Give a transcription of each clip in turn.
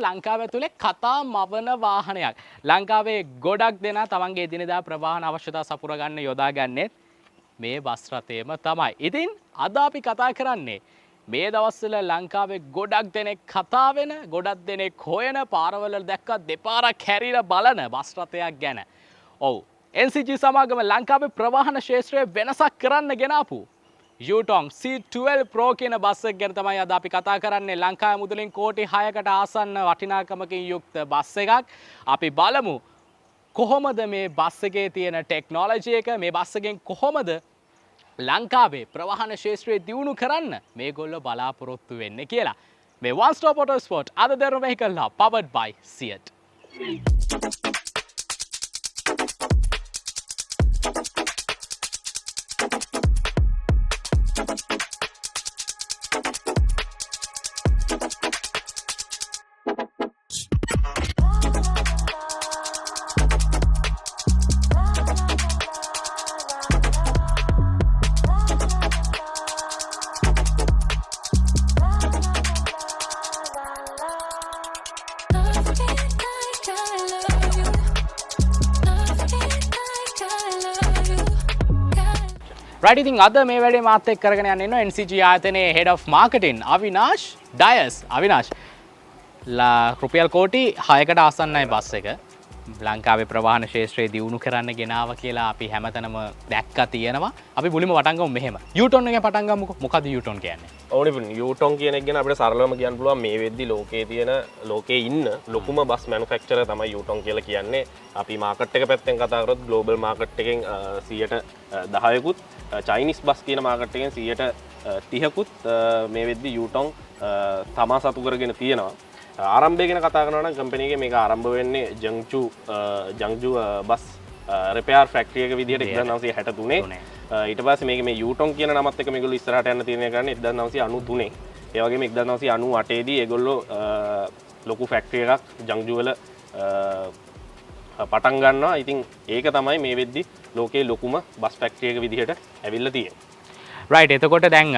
ලංකාව ඇතුලේ කතා මවන වාහනයක්. ලංකාවේ ගොඩක් දෙනා තමන්ගේ එදිනෙදා ප්‍රවාහන අවශ්‍යතා සපුරගන්න යොදාගන්නේ මේ බස් රථයම තමයි. ඉතින් අද අපි කතා කරන්නේ මේ දවස්වල ලංකාවේ ගොඩක් දෙනෙක් කතා වෙන, ගොඩක් දෙනෙක් හොයන පාරවල දැක්ක දෙපාරක් හැරිලා බලන බස් රථයක් ගැන. ඔව්. NCG සමාගම ලංකාවේ ප්‍රවාහන ශාස්ත්‍රයේ වෙනසක් කරන්න ගෙනාපු යූටොන් C12 Pro කියන බස් එක ගැන තමයි අද අපි කතා කරන්නේ. ලංකාවේ මුදලින් කෝටි 6කට ආසන්න වටිනාකමකින් යුක්ත බස් එකක්. අපි බලමු කොහොමද මේ බස් එකේ තියෙන ටෙක්නොලොජි එක, මේ බස් එකෙන් කොහොමද ලංකාවේ ප්‍රවාහන ශාස්ත්‍රය දියුණු කරන්න මේගොල්ලෝ බලාපොරොත්තු වෙන්නේ කියලා. මේ One Stop Auto Sport අද දරන vehicle ලා powered by Seat. Right, ඉතින් අද මේ වැඩේ මාත් එක්ක කරගෙන යන්න ඉන්නවා NCG ආයතනයේ head of marketing අවිනාෂ් ඩයස්. අවිනාෂ්, රුපියල් කෝටි 6කට ආසන්නයි බස් එක. ලංකාවේ ප්‍රවාහන ශාස්ත්‍රය දියුණු කරන්න ගෙනාව කියලා අපි හැමතැනම දැක්කා තියෙනවා. අපි මුලින්ම පටන් ගමු මෙහෙම. යූටොන් එකෙන් පටන් ගමුකෝ. මොකද යූටොන් කියන්නේ? ඕනේ යූටොන් කියන එක ගැන අපිට සරලවම කියන්න පුළුවන් මේ වෙද්දි ලෝකේ ඉන්න ලොකුම බස් මැනුෆැක්චරර් තමයි යූටොන් කියලා කියන්නේ. අපි මාකට් එක පැත්තෙන් කතා කරොත් ග්ලෝබල් මාකට් එකෙන් 10%කුත් චයිනිස් බස් කියන මාකට් එකෙන් 30%කුත් මේ වෙද්දි යූටොන් තමා සතු කරගෙන තියෙනවා. ආරම්භය ගැන කතා කරනවා නම් කම්පැනි එකේ මේක ආරම්භ වෙන්නේ ජංජු බස් රිපෙයාර් ෆැක්ටරි එක විදියට 1963. ඊට පස්සේ මේක මේ යූටොන් කියන නමත් එක්ක මේගොල්ලෝ ඉස්සරහට යන්න තීරණය කරන්නේ 1993. ඒ වගේම 1998 දී ඒගොල්ලෝ ලොකු ෆැක්ටරි එකක් ජංජු වල පටන් ගන්නවා. ඉතින් ඒක තමයි මේ වෙද්දි ලෝකේ ලොකුම බස් ෆැක්ටරි එක විදිහට ඇවිල්ලා තියෙන්නේ. රයිට්. එතකොට දැන්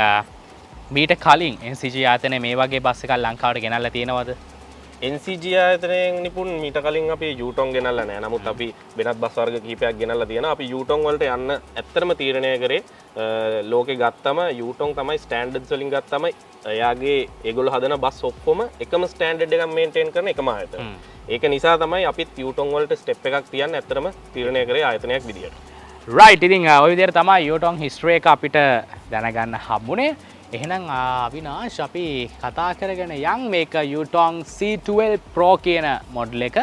මීට කලින් NCG ආයතනයේ මේ වගේ බස් එකක් ලංකාවට ගෙනල්ලා තියෙනවද? NCG ආයතනයෙන් නිපුන් මීට කලින් අපි යූටොන් ගෙනල්ලා නැහැ. නමුත් අපි වෙනත් බස් වර්ග කිහිපයක් ගෙනල්ලා තියෙනවා. අපි යූටොන් වලට යන්න ඇත්තටම තීරණය කරේ ලෝකේ ගත්තම යූටොන් තමයි ස්ටෑන්ඩඩ්ස් වලින් ගත්තම එයාගේ ඒගොල්ලෝ හදන බස් ඔක්කොම එකම ස්ටෑන්ඩඩ් එකක් මේන්ටේන් කරන එකම ආයතනය. ඒක නිසා තමයි අපිත් යූටොන් වලට ස්ටෙප් එකක් තියන්න ඇත්තටම තීරණය කරේ ආයතනයක් විදියට. රයිට්. ඉතින් ওই විදිහට තමයි යූටොන් හිස්ටරි එක අපිට දැනගන්න හම්බුනේ. එහෙනම් අවිනාෂ්, අපි කතා කරගෙන යන් මේක යූටොන් C12 Pro කියන මොඩල් එක.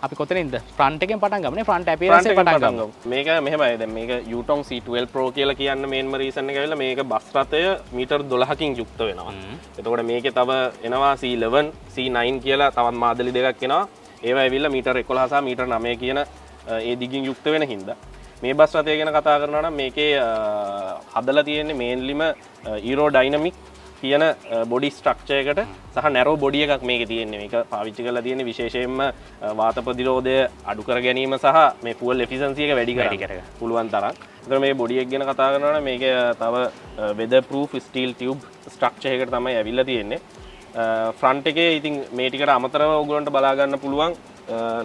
අපි කොතනින්ද? ෆ්‍රන්ට් එකෙන් පටන් ගමුනේ. ෆ්‍රන්ට් අපියරන්ස් එකෙන් පටන් ගමු. මේක මෙහෙමයි. දැන් මේක යූටොන් C12 Pro කියලා කියන්න මේන්ම රීසන් එක ඇවිල්ලා මේක බස් රථය මීටර් 12කින් යුක්ත වෙනවා. එතකොට මේකේ තව එනවා C11, C9 කියලා තවත් මාදලි දෙකක් එනවා. ඒවා ඇවිල්ලා මීටර් 11 සහ මීටර් 9 කියන ඒ දිගින් යුක්ත වෙන හින්දා මේ බස් රථය ගැන කතා කරනවා නම් මේකේ හදලා තියෙන්නේ මේන්ලිම ඒරෝඩයිනමික් කියන බොඩි ස්ට්‍රක්චර් එකට සහ නැරෝ බොඩි එකක් මේකේ තියෙන්නේ. මේක පාවිච්චි කරලා තියෙන්නේ විශේෂයෙන්ම වාත ප්‍රතිරෝධය අඩු කර ගැනීම සහ මේ ෆුවල් එෆිෂන්සි එක වැඩි කරගන්න පුළුවන් තරම්. ඒතර මේ බොඩි එක ගැන කතා කරනවා නම් මේකේ තව weather proof steel tube structure එකකට තමයි ඇවිල්ලා තියෙන්නේ. ෆ්‍රන්ට් එකේ ඉතින් මේ ටිකට අමතරව ඔයගොල්ලන්ට බලා ගන්න පුළුවන්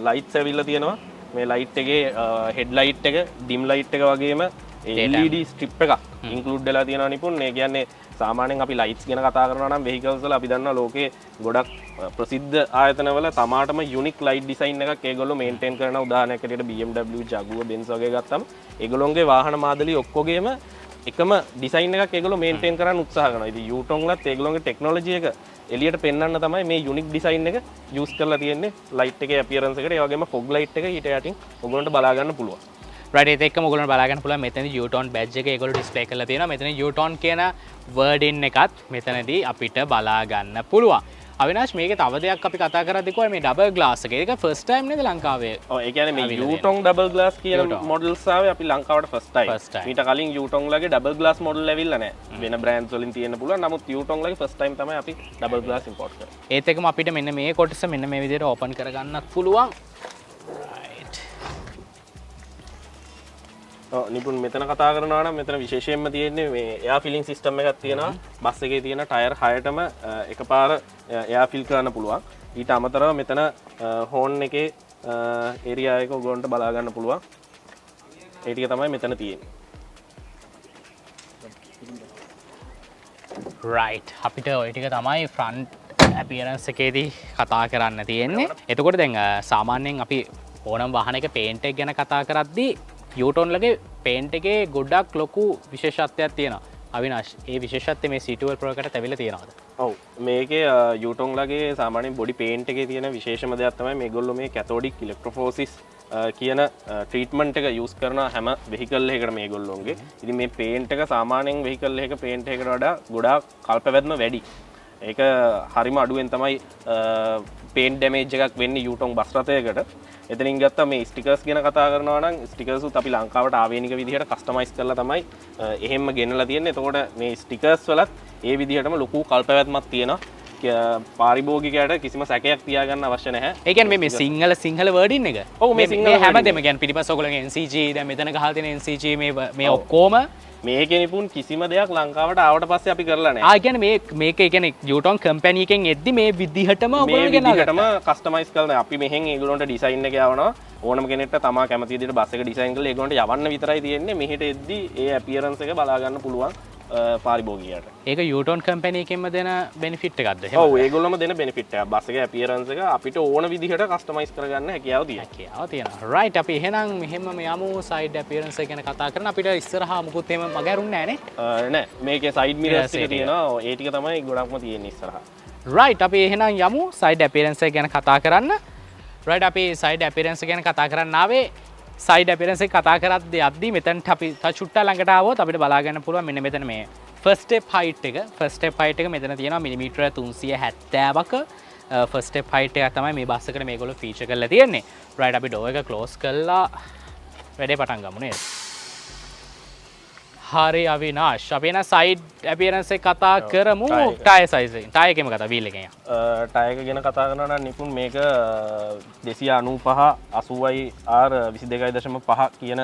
ලයිට්ස් ඇවිල්ලා තියෙනවා. මේ ලයිට් එකේ හෙඩ් ලයිට් එක, ඩිම් ලයිට් එක වගේම LED ස්ට්‍රිප් එකක් ඉන්ක්ලූඩ් වෙලා තියෙනවා නිපුන්. ඒ කියන්නේ සාමාන්‍යයෙන් අපි ලයිට්ස් ගැන කතා කරනවා නම් vehicles වල අපි දන්නවා ලෝකේ ගොඩක් ප්‍රසිද්ධ ආයතනවල තමාටම යුනික් ලයිට් ඩිසයින් එකක් ඒගොල්ලෝ මේන්ටේන් කරන. උදාහරණයක් ඇටියට BMW, Jaguar, Benz වගේ ගත්තම ඒගොල්ලෝගේ වාහන මාදලි ඔක්කොගේම එකම ඩිසයින් එකක් ඒගොල්ලෝ මේන්ටේන් කරන්න උත්සාහ කරනවා. ඉතින් යූටොන් ලත් ඒගොල්ලෝගේ ටෙක්නොලොජි එක එලියට පෙන්වන්න තමයි මේ යුනික් ඩිසයින් එක යූස් කරලා තියෙන්නේ ලයිට් එකේ අපියරන්ස් එකට. ඒ වගේම ෆොග් ලයිට් එක ඊට යටින් ඔයගොල්ලන්ට බලා ගන්න පුළුවන්. රයිට්. ඒත් එක්කම ඔයගොල්ලන්ට බලා ගන්න පුළුවන් මෙතන යූටොන් බැජ් එක ඒගොල්ලෝ ඩිස්ප්ලේ කරලා තියෙනවා. මෙතන යූටොන් කියන වර්ඩින් එකත් මෙතනදී අපිට බලා ගන්න පුළුවන්. අවිනාෂ්, මේකේ තව දෙයක් අපි කතා කරද්දී කොහොමද මේ ඩබල් ග්ලාස් එක? ඒක ෆස්ට් ටයිම් නේද ලංකාවේ? ඔව්, ඒ කියන්නේ මේ යූටොන් ඩබල් ග්ලාස් කියන මොඩල්ස් ආවේ අපි ලංකාවට ෆස්ට් ටයිම්. ඊට කලින් යූටොන් ලගේ ඩබල් ග්ලාස් මොඩල් ඇවිල්ලා නැහැ. වෙන බ්‍රෑන්ඩ්ස් වලින් තියෙන්න පුළුවන්. නමුත් යූටොන් ලගේ ෆස්ට් ටයිම් තමයි අපි ඩබල් ග්ලාස් ඉම්පෝට් කරේ. ඒත් එක්කම අපිට මෙන්න මේ කොටස මෙන්න මේ විදිහට ඕපන් කරගන්නත් පුළුවන්. නිපුන් මෙතන කතා කරනවා නම් මෙතන විශේෂයෙන්ම තියෙන්නේ මේ එයා ෆිලිං සිස්ටම් එකක් තියෙනවා. බස් එකේ තියෙන ටයර් 6ටම එකපාර එයා ෆිල් කරන්න පුළුවන්. ඊට අමතරව මෙතන හෝන් එකේ ඒරියා එක ඔයගොල්ලන්ට බලා ගන්න පුළුවන්. ඒ ටික තමයි මෙතන තියෙන්නේ. රයිට් අපිට ඔය ටික තමයි ෆ්‍රන්ට් ඇපියරන්ස් එකේදී කතා කරන්න තියෙන්නේ. එතකොට දැන් සාමාන්‍යයෙන් අපි ඕනම් වාහනයක පේන්ට් එක ගැන කතා කරද්දී යූටෝන්ලගේ පේන්ට් එකේ ගොඩක් ලොකු විශේෂත්වයක් තියෙනවා. අවිනාශ් ඒ විශේෂත්වය මේ C2L Pro එකට ඇවිල්ලා තියෙනවද? ඔව් මේකේ යූටෝන්ලගේ සාමාන්‍යයෙන් බොඩි පේන්ට් එකේ තියෙන විශේෂම දෙයක් තමයි මේගොල්ලෝ මේ කැතෝඩික් ඉලෙක්ට්‍රොෆෝසිස් කියන ට්‍රීට්මන්ට් එක යූස් කරන හැම වෙහිකල් එකකටම මේගොල්ලෝගේ. ඉතින් මේ පේන්ට් එක සාමාන්‍යයෙන් වෙහිකල් එකක පේන්ට් එකකට වඩා ගොඩාක් කල්පවැත්ම වැඩි. ඒක හරිම අඩුවෙන් තමයි පේන්ට් ඩැමේජ් එකක් වෙන්නේ යූටෝන් බස් රථයකට. එතනින් ගත්තා මේ ස්ටිකර්ස් ගැන කතා කරනවා නම් ස්ටිකර්ස් උත් අපි ලංකාවට ආවේනික විදිහට කස්ටමයිස් කරලා තමයි එහෙම්ම ගෙනලා තියෙන්නේ. එතකොට මේ ස්ටිකර්ස් වලත් ඒ විදිහටම ලොකු කල්පවැත්මක් තියෙනවා. පාරිභෝගිකයට කිසිම සැකයක් තියාගන්න අවශ්‍ය නැහැ. ඒ කියන්නේ මේ සිංහල වර්ඩින් එක. ඔව් මේ සිංහල හැමදේම කියන්නේ පිටිපස්ස ඔයගොල්ලෝගේ NCG දැන් මෙතන ගහලා තියෙන NCG මේ ඔක්කොම මේකේ නිපුන් කිසිම දෙයක් ලංකාවට ආවට පස්සේ අපි කරලා නැහැ. ආ කියන්නේ මේක කියන්නේ යූටෝන් කම්පැනි එකෙන් එද්දි මේ විදිහටම ඔයගොල්ලෝ මේ විදිහටම කස්ටමයිස් කරලා අපි මෙහෙන් ඒගොල්ලන්ට ඩිසයින් එක යවනවා. ඕනම කෙනෙක්ට තමා කැමති විදිහට බස් එක ඩිසයින් කරලා ඒගොල්ලන්ට යවන්න විතරයි තියෙන්නේ. මෙහෙට එද්දි ඒ අපියරන්ස් එක බලා ගන්න පුළුවන් පාරිභෝගිකයට. ඒක යූටෝන් කම්පැනි එකෙන්ම දෙන බෙනිෆිට් එකක්ද? ඔව් ඒගොල්ලොම දෙන බෙනිෆිට් එකක්. බස් එකේ අපියරන්ස් එක අපිට ඕන විදිහට කස්ටමයිස් කරගන්න හැකියාව තියෙනවා. රයිට් අපි එහෙනම් මෙහෙම යමු සයිඩ් අපියරන්ස් එක ගැන කතා කරන අපිට ඉස්සරහා මුකුත් එහෙම මගහැරුන්නේ නැහැ නේ? නෑ මේකේ සයිඩ් මිරර්ස් එක තියෙනවා. ඒ ටික තමයි ගොඩක්ම තියෙන්නේ ඉස්සරහා. රයිට් අපි එහෙනම් යමු සයිඩ් අපියරන්ස් එක ගැන කතා කරන්න. රයිට් අපි සයිඩ් අපියරන්ස් ගැන කතා කරන්න ආවේ සයිඩ් අපියරන්ස් එක කතා කරද්දී යද්දී මෙතනට අපි චුට්ටක් ළඟට ආවොත් අපිට බලා ගන්න පුළුවන් මෙන්න මෙතන මේ ෆස්ට් ස්ටෙප් හයිට් එක. ෆස්ට් ස්ටෙප් හයිට් එක මෙතන තියෙනවා මිලිමීටර 370ක ෆස්ට් ස්ටෙප් හයිට් එක තමයි මේ බස් එකට මේගොල්ලෝ ෆීචර් කරලා තියෙන්නේ. රයිට් අපි ඩෝර් එක ක්ලෝස් කරලා වැඩේ පටන් ගමු නේද? හරි අවිනාශ් අපි එන සයිඩ් අපියරන්ස් එක කතා කරමු. ටයර් සයිස් එක. ටයර් එකේම කතා වීල් එකෙන්. ටයර් එක ගැන කතා කරනවා නම් නිපුන් මේක 295 80i R 22.5 කියන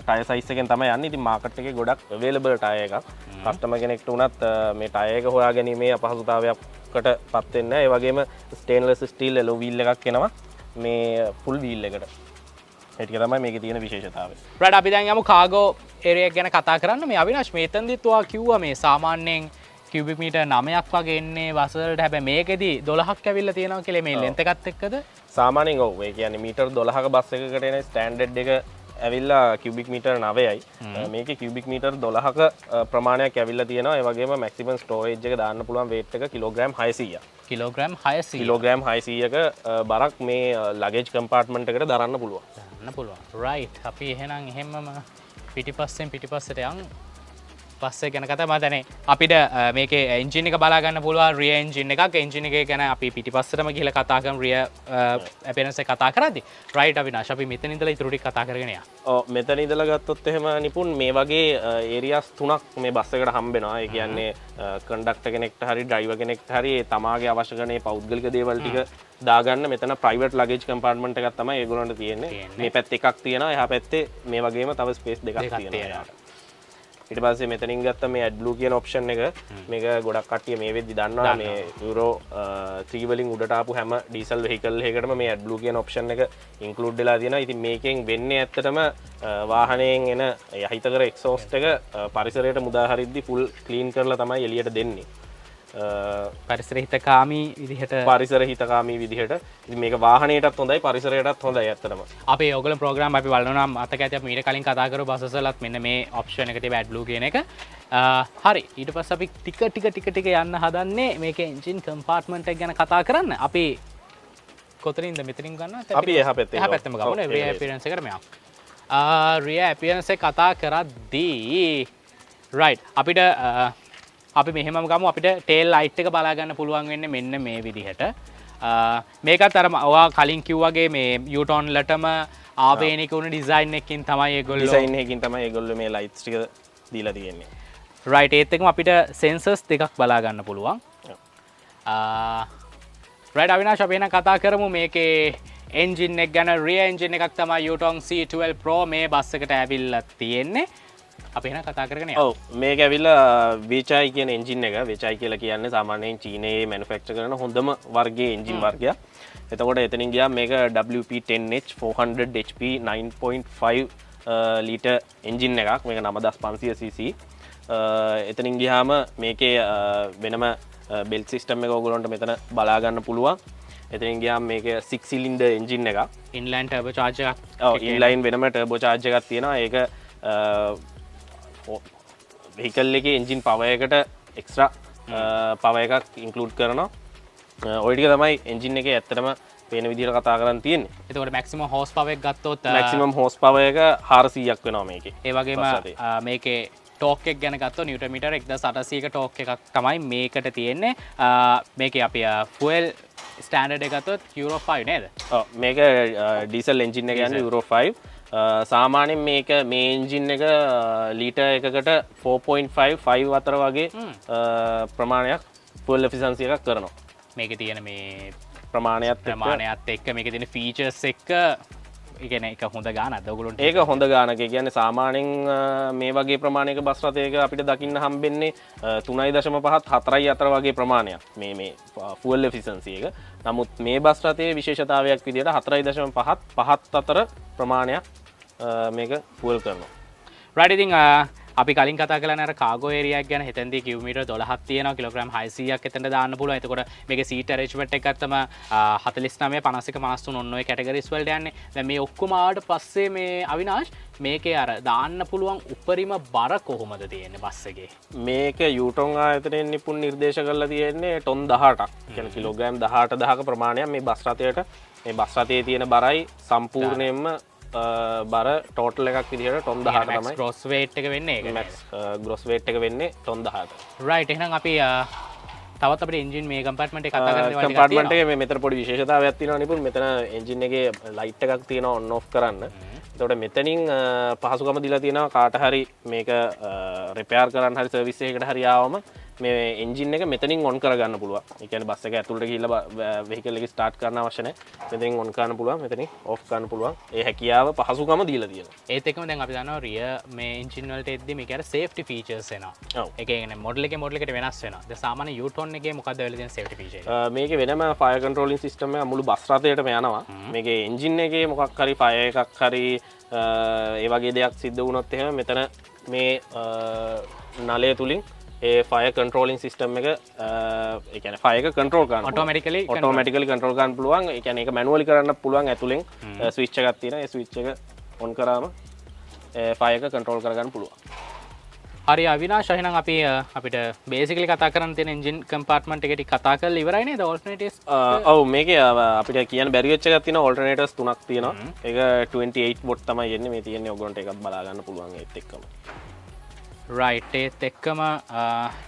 ටයර් සයිස් එකෙන් තමයි යන්නේ. ඉතින් මාකට් එකේ ගොඩක් අවේලබල් ටයර් එකක්. කස්ටමර් කෙනෙක්ට උනත් මේ ටයර් එක හොයා ගැනීමේ අපහසුතාවයකට පත් වෙන්නේ නැහැ. ඒ වගේම ස්ටේන්ලස් ස්ටීල් එලෝ වීල් එකක් එනවා මේ ෆුල් වීල් එකට. ඒ ටික තමයි මේකේ තියෙන විශේෂතාවය. රයිට් අපි දැන් යමු කාගෝ ඒරියා ගැන කතා කරන්න. මේ අවිනාශ් මේතෙන්දිත් ඔයා කිව්වා මේ සාමාන්‍යයෙන් කියුබික් මීටර් 9ක් වගේ එන්නේ බස් වලට. හැබැයි මේකෙදි 12ක් ඇවිල්ලා තියෙනවා කියලා මේ ලෙන්ත් එකත් එක්කද? සාමාන්‍යයෙන් ඔව්. ඒ කියන්නේ මීටර් 12ක බස් එකකට එන ස්ටෑන්ඩඩ් එක ඇවිල්ලා කියුබික් මීටර් 9යි. මේකේ කියුබික් මීටර් 12ක ප්‍රමාණයක් ඇවිල්ලා තියෙනවා. ඒ වගේම මැක්සිමම් ස්ටෝරේජ් එක දාන්න පුළුවන් වේට් එක කිලෝග්‍රෑම් 600ක්. කිලෝග්‍රෑම් 600. කිලෝග්‍රෑම් 600ක බරක් මේ ලගේජ් කම්පාර්ට්මන්ට් එකට දරන්න පුළුවන්. රයිට් අපි එහෙනම් එහෙමම පිටිපස්සට යන් පස්සේ ගැන කතා මතනේ අපිට මේකේ එන්ජින් එක බලා ගන්න පුළුවන් රියර් එන්ජින් එකක්. එන්ජින් එක ගැන අපි පිටිපස්සටම ගිහලා කතා කරමු රියර් අපියරන්ස් එක කතා කරද්දී. රයිට් අවිනාශ් අපි මෙතන ඉඳලා ඉතුරු ටික කතා කරගෙන යමු. ඔව් මෙතන ඉඳලා ගත්තොත් එහෙම නිපුන් මේ වගේ ඒරියාස් තුනක් මේ බස් එකට හම්බ වෙනවා. ඒ කියන්නේ කන්ඩක්ටර් කෙනෙක්ට හරි ඩ්‍රයිවර් කෙනෙක්ට හරි තමාගේ අවශ්‍ය කරන මේ පෞද්ගලික දේවල් ටික දාගන්න මෙතන ප්‍රයිවට් ලගේජ් කම්පාර්ට්මන්ට් එකක් තමයි ඒගොල්ලන්ට තියෙන්නේ. මේ පැත්තේ එකක් තියෙනවා. එහා පැත්තේ මේ වගේම තව ස්පේස් දෙකක් තියෙනවා. ඊට පස්සේ මෙතනින් ගත්ත මේ AdBlue කියන ඔප්ෂන් එක මේක ගොඩක් කට්ටිය මේ වෙද්දි දන්නවා මේ යුරෝ 3 වලින් උඩට ආපු හැම ඩීසල් වෙහිකල් එකකටම මේ AdBlue කියන ඔප්ෂන් එක ඉන්ක්ලූඩ් වෙලා තියෙනවා. ඉතින් මේකෙන් වෙන්නේ ඇත්තටම වාහනයෙන් එන යහිතකර එක්සෝස්ට් එක පරිසරයට මුදා හරිද්දි ෆුල් ක්ලීන් කරලා තමයි එළියට දෙන්නේ. පරිසර හිතකාමී විදිහට විදිහට ඉතින් මේක වාහනයටත් හොඳයි පරිසරයටත් හොඳයි ඇත්තටම. අපේ ඔයගොල්ලෝ ප්‍රෝග්‍රෑම් අපි බලනවා නම් අතක ඇති අපි මීට කලින් කතා කරපු බසස් වලත් මෙන්න මේ ඔප්ෂන් එක තිබ්බ AdBlue කියන එක. හරි ඊට පස්සේ අපි ටික යන්න හදන්නේ මේකේ එන්ජින් කම්පාර්ට්මන්ට් එක ගැන කතා කරන්න. අපි කොතනින්ද මෙතනින් ගන්නවද? අපි එහා පැත්තෙම ගමු නේ රියර් අපියරන්ස් එකට මෙයා. රියර් අපියරන්ස් එක කතා කරද්දී රයිට් අපිට අපි මෙහෙම ගමු. අපිට ටේල් ලයිට් එක බලා ගන්න පුළුවන් වෙන්නේ මෙන්න මේ විදිහට. මේකත් අර ඔයා කලින් කිව්වාගේ මේ යූටෝන්ලටම ආවේනික වුණ ඩිසයින් එකකින් තමයි ඒගොල්ලෝ මේ ලයිට්ස් ටික දීලා තියෙන්නේ. රයිට් ඒත් එක්කම අපිට සෙන්සර්ස් දෙකක් බලා ගන්න පුළුවන්. රයිට් අවිනාශ් අපි එහෙනම් කතා කරමු මේකේ එන්ජින් එක ගැන. රියර් එන්ජින් එකක් තමයි යූටෝන් C12 Pro මේ බස් එකට ඇවිල්ලා තියෙන්නේ. අපි එහෙනම් කතා කරගෙන ඔව් මේක ඇවිල්ලා වේචයි කියන එන්ජින් එක වේචයි කියලා කියන්නේ සාමාන්‍යයෙන් චීනයේ මැනුෆැක්චර් කරන හොඳම වර්ගයේ එන්ජින් වර්ගයක්. එතකොට එතනින් ගියාම මේක WP10H 400 HP 9.5 ලීටර් එන්ජින් එකක්. මේක 9500 cc. එතනින් ගියාම මේකේ වෙනම බෙල්ට් සිස්ටම් එක ඔයගොල්ලන්ට මෙතන බලා ගන්න පුළුවන්. එතනින් ගියාම මේක 6 සිලින්ඩර් එන්ජින් එකක්. ඉන්ලයින් ටර්බෝ චාර්ජ් එකක්. ඔව් ඉන්ලයින් වෙනම ටර්බෝ චාර්ජ් එකක් තියෙනවා. ඒක වෙහිකල් එකේ එන්ජින් පවර් එකට එක්ස්ට්‍රා පවර් එකක් ඉන්ක්ලූඩ් කරනවා. ඔය ටික තමයි එන්ජින් එකේ ඇත්තටම පේන විදිහට කතා කරන් තියෙන්නේ. එතකොට මැක්සිමම් හෝස් පවර් එක ගත්තොත් මැක්සිමම් හෝස් පවර් එක 400ක් වෙනවා මේකේ. ඒ වගේම මේකේ ටෝක් එක ගැන ගත්තොත් නිව්ටන් මීටර් 1800ක ටෝක් එකක් තමයි මේකට තියෙන්නේ. මේකේ අපි ෆුවල් ස්ටෑන්ඩඩ් එක ගත්තොත් යුරෝ 5 නේද? ඔව් මේක ඩීසල් එන්ජින් එක යන්නේ යුරෝ 5. සාමාන්‍යයෙන් මේක මේ එන්ජින් එක ලීටර් එකකට 4.5 අතර වගේ ප්‍රමාණයක් ෆුවල් එෆිෂන්සි එකක් කරනවා. මේකේ තියෙන මේ ප්‍රමාණයත් එක්ක මේකේ තියෙන ෆීචර්ස් එක්ක ඉගෙන එක හොඳ ගානක්ද ඔයගොල්ලන්ට? ඒක හොඳ ගානක. ඒ කියන්නේ සාමාන්‍යයෙන් මේ වගේ ප්‍රමාණයක බස් රථයක අපිට දකින්න හම්බෙන්නේ 3.5 4 අතර වගේ ප්‍රමාණයක් මේ ෆුවල් එෆිෂන්සි එක. නමුත් මේ බස් රථයේ විශේෂතාවයක් විදිහට 4.5 අතර ප්‍රමාණයක් මේක ෆුවල් කරනවා. රයිට් ඉතින් අපි කලින් කතා කළා අර කාගෝ ඒරියා එක ගැන. හිතෙන්දී කිලෝමීටර් 12ක් තියෙනවා. කිලෝග්‍රෑම් 600ක් එතනට දාන්න පුළුවන්. එතකොට මේකේ සීට් ඇරේන්ජ්මන්ට් එක ගත්තම 49 51 53 ඔන්න ඔය කැටගරිස් වලට යන්නේ. දැන් මේ ඔක්කොම ආවට පස්සේ මේ අවිනාශ් මේකේ අර දාන්න පුළුවන් උපරිම බර කොහොමද තියෙන්නේ බස් එකේ? මේක යූටොන් ආයතනයෙන් නිපුන් නිර්දේශ කරලා තියෙන්නේ ටොන් 18ක්. කියන්නේ කිලෝග්‍රෑම් 18000ක ප්‍රමාණයක් මේ බස් රථයට මේ බස් රථයේ තියෙන බරයි සම්පූර්ණයෙන්ම බර ටෝටල් එකක් විදිහට ටොන් 18 තමයි. ග්‍රොස් වේට් එක වෙන්නේ ඒක. මැක්ස් ග්‍රොස් වේට් එක වෙන්නේ ටොන් 18. රයිට්. එහෙනම් අපි තවත් අපිට එන්ජින් මේ කම්පාර්ට්මන්ට් එක කතා කරන්න දේවල් කම්පාර්ට්මන්ට් එකේ මෙතන පොඩි විශේෂතාවයක් තියෙනවා නිපුන්. මෙතන එන්ජින් එකේ ලයිට් එකක් තියෙනවා ඔන් ඔෆ් කරන්න. එතකොට මෙතනින් පහසුකම දීලා තියෙනවා කාට හරි මේක රිපෙයාර් කරන්න හරි සර්විස් එකකට හරි ආවම මේ එන්ජින් එක මෙතනින් ඔන් කරගන්න පුළුවන්. ඒ කියන්නේ බස් එක ඇතුළට ගිහිල්ලා වෙහිකල් එක ස්ටාර්ට් කරන්න අවශ්‍ය නැහැ. මෙතනින් ඔන් කරන්න පුළුවන්, මෙතනින් ඔෆ් කරන්න පුළුවන්. ඒ හැකියාව පහසුකම දීලා තියෙනවා. ඒත් එක්කම දැන් අපි දන්නවා රිය මේ එන්ජින් වලට එද්දි මේක අර සේෆ්ටි ෆීචර්ස් එනවා. ඔව්. ඒ කියන්නේ මොඩල් එකේ මොඩල් එකට වෙනස් වෙනවා. දැන් සාමාන්‍ය යූටෝන් එකේ මොකද්ද වෙලා තියෙන සේෆ්ටි ෆීචර් එක? මේකේ වෙනම ෆයර් කන්ට්‍රෝලින් සිස්ටම් එක මුළු බස් රථයටම යනවා. මේකේ එන්ජින් එකේ මොකක් හරි ෆයර් එකක් හරි ඒ වගේ දෙයක් සිද්ධ වුණොත් එහෙම මෙතන මේ නලය තුලින් ඒ ෆයර් කන්ට්‍රෝලින් සිස්ටම් එක ඒ කියන්නේ ෆයර් එක කන්ට්‍රෝල් කරන්න ඔටෝමැටිකලි කන්ට්‍රෝල් කරන්න පුළුවන්. ඒ කියන්නේ ඒක මැනුවලි කරන්න පුළුවන්. ඇතුලෙන් ස්විච් එකක් තියෙනවා. ඒ ස්විච් එක ඔන් කරාම ෆයර් එක කන්ට්‍රෝල් කරගන්න පුළුවන්. හරි අවිනාශ, එහෙනම් අපි අපිට බේසිකලි කතා කරන්න තියෙන එන්ජින් කම්පාර්ට්මන්ට් එකට කතා කරලා ඉවරයි නේද? ඔල්ටර්නේටිව්ස් ඔව් මේකේ අපිට කියන්න බැරි වෙච්ච එකක් තියෙනවා. ඔල්ටර්නේටර්ස් තුනක් තියෙනවා. ඒක 28 වොට් තමයි එන්නේ. මේ තියෙන්නේ ඔයගොල්ලන්ට එකක් බලා ගන්න පුළුවන් ඒත් එක්කම. රයිට්. ඒත් එක්කම